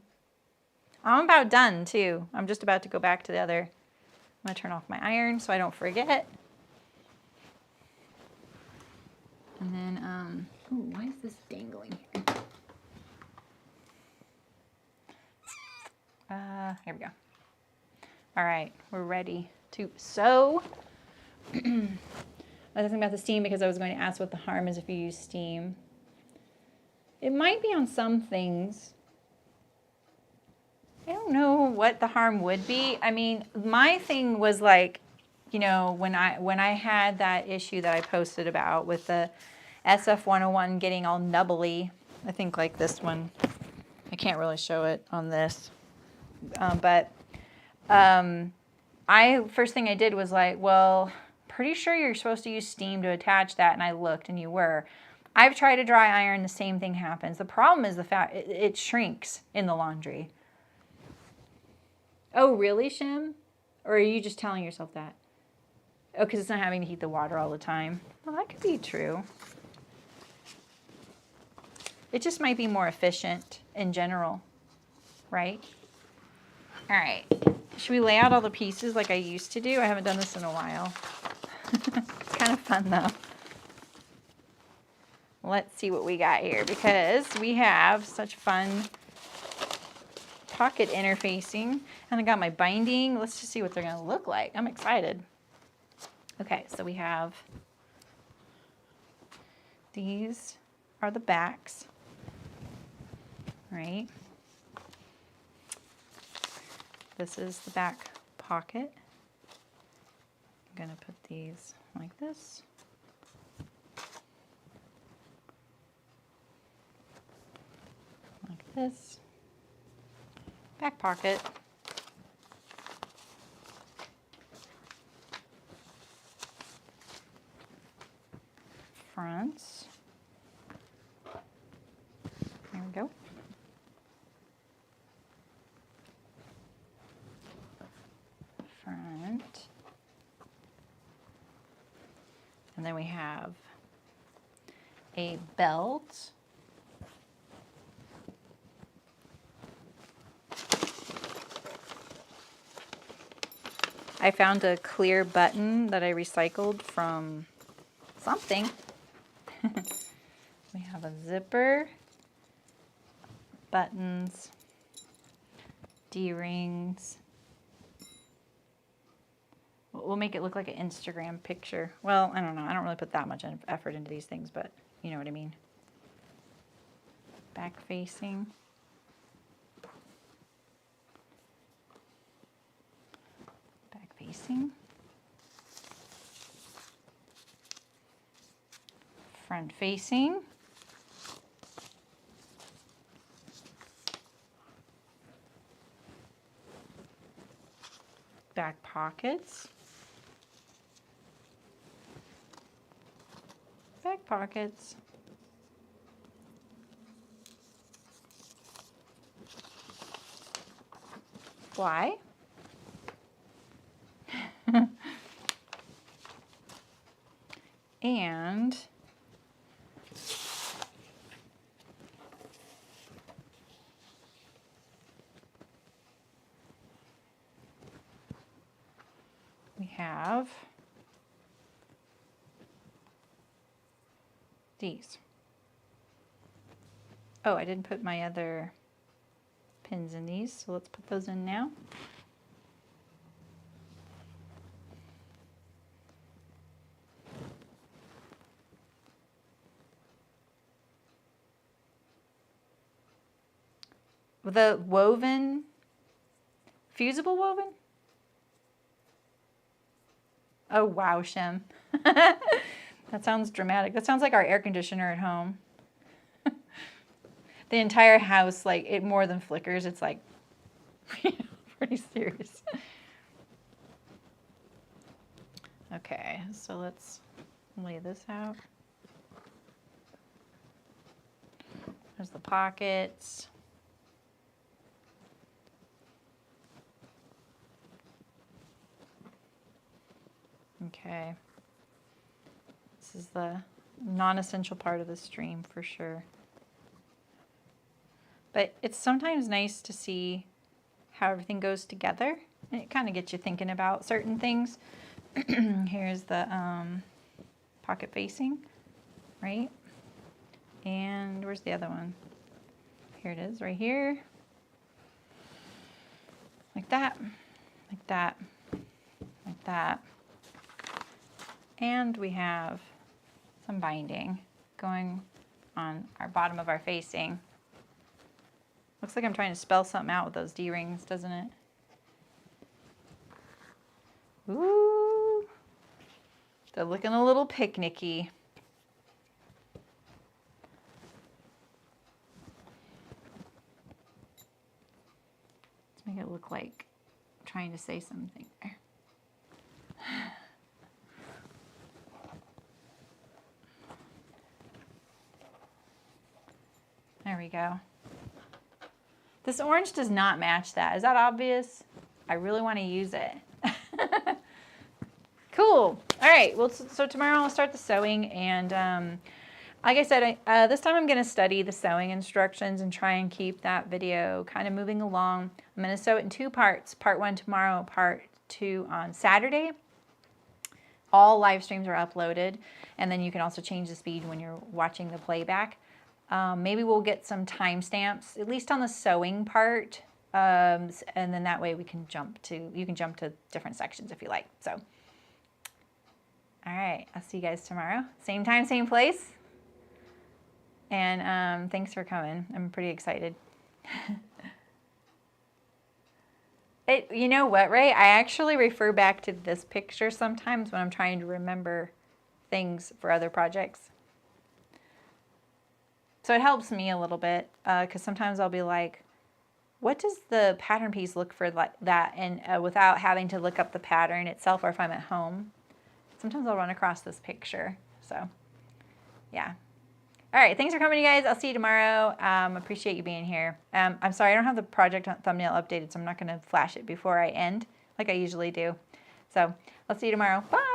I'm about done too. I'm just about to go back to the other. I'm gonna turn off my iron so I don't forget. And then, oh, why is this dangling here? Here we go. All right, we're ready to sew. I was thinking about the steam because I was going to ask what the harm is if you use steam. It might be on some things. I don't know what the harm would be. I mean, my thing was like, you know, when I had that issue that I posted about with the SF101 getting all nubbly, I think like this one, I can't really show it on this, first thing I did was like, well, pretty sure you're supposed to use steam to attach that, and I looked, and you were. I've tried to dry iron, the same thing happens. The problem is the fact it shrinks in the laundry. Oh, really, Shim? Or are you just telling yourself that? Oh, because it's not having to heat the water all the time. Well, that could be true. It just might be more efficient in general, right? All right. Should we lay out all the pieces like I used to do? I haven't done this in a while. It's kind of fun, though. Let's see what we got here, because we have such fun pocket interfacing. And I got my binding. Let's just see what they're going to look like. I'm excited. Okay, so we have these are the backs, right? This is the back pocket. I'm going to put these like this. Like this. Back pocket. Fronts. There we go. Front. And then we have a belt. I found a clear button that I recycled from something. We have a zipper, buttons, D-rings. We'll make it look like an Instagram picture. Well, I don't know. I don't really put that much effort into these things, but you know what I mean. Back facing. Back facing. Front facing. back pockets. Back pockets. Why? And we have these. Oh, I didn't put my other pins in these, so let's put those in now. The woven, fusible woven? Oh, wow, Shem. That sounds dramatic. That sounds like our air conditioner at home. The entire house, like, it more than flickers. It's like pretty serious. Okay, so let's lay this out. There's the pockets. Okay. This is the non-essential part of the stream for sure. But it's sometimes nice to see how everything goes together. And it kind of gets you thinking about certain things. Here's the pocket facing, right? And where's the other one? Here it is, right here. Like that, like that, like that. And we have some binding going on our bottom of our facing. Looks like I'm trying to spell something out with those D-rings, doesn't it? Ooh, they're looking a little picnicky. Let's make it look like I'm trying to say something there. There we go. This orange does not match that. Is that obvious? I really want to use it. Cool. All right. Well, so tomorrow I'll start the sewing. And like I said, this time I'm going to study the sewing instructions and try and keep that video kind of moving along. I'm going to sew it in 2 parts. Part 1 tomorrow, part 2 on Saturday. All live streams are uploaded. And then you can also change the speed when you're watching the playback. Maybe we'll get some timestamps, at least on the sewing part, and then that way you can jump to different sections if you like. So, all right, I'll see you guys tomorrow. Same time, same place. And thanks for coming. I'm pretty excited. You know what, Ray? I actually refer back to this picture sometimes when I'm trying to remember things for other projects. So it helps me a little bit because sometimes I'll be like, what does the pattern piece look for like that? And without having to look up the pattern itself, or if I'm at home, sometimes I'll run across this picture. So yeah. All right. Thanks for coming, you guys. I'll see you tomorrow. Appreciate you being here. I'm sorry, I don't have the project thumbnail updated, so I'm not going to flash it before I end like I usually do. So I'll see you tomorrow. Bye.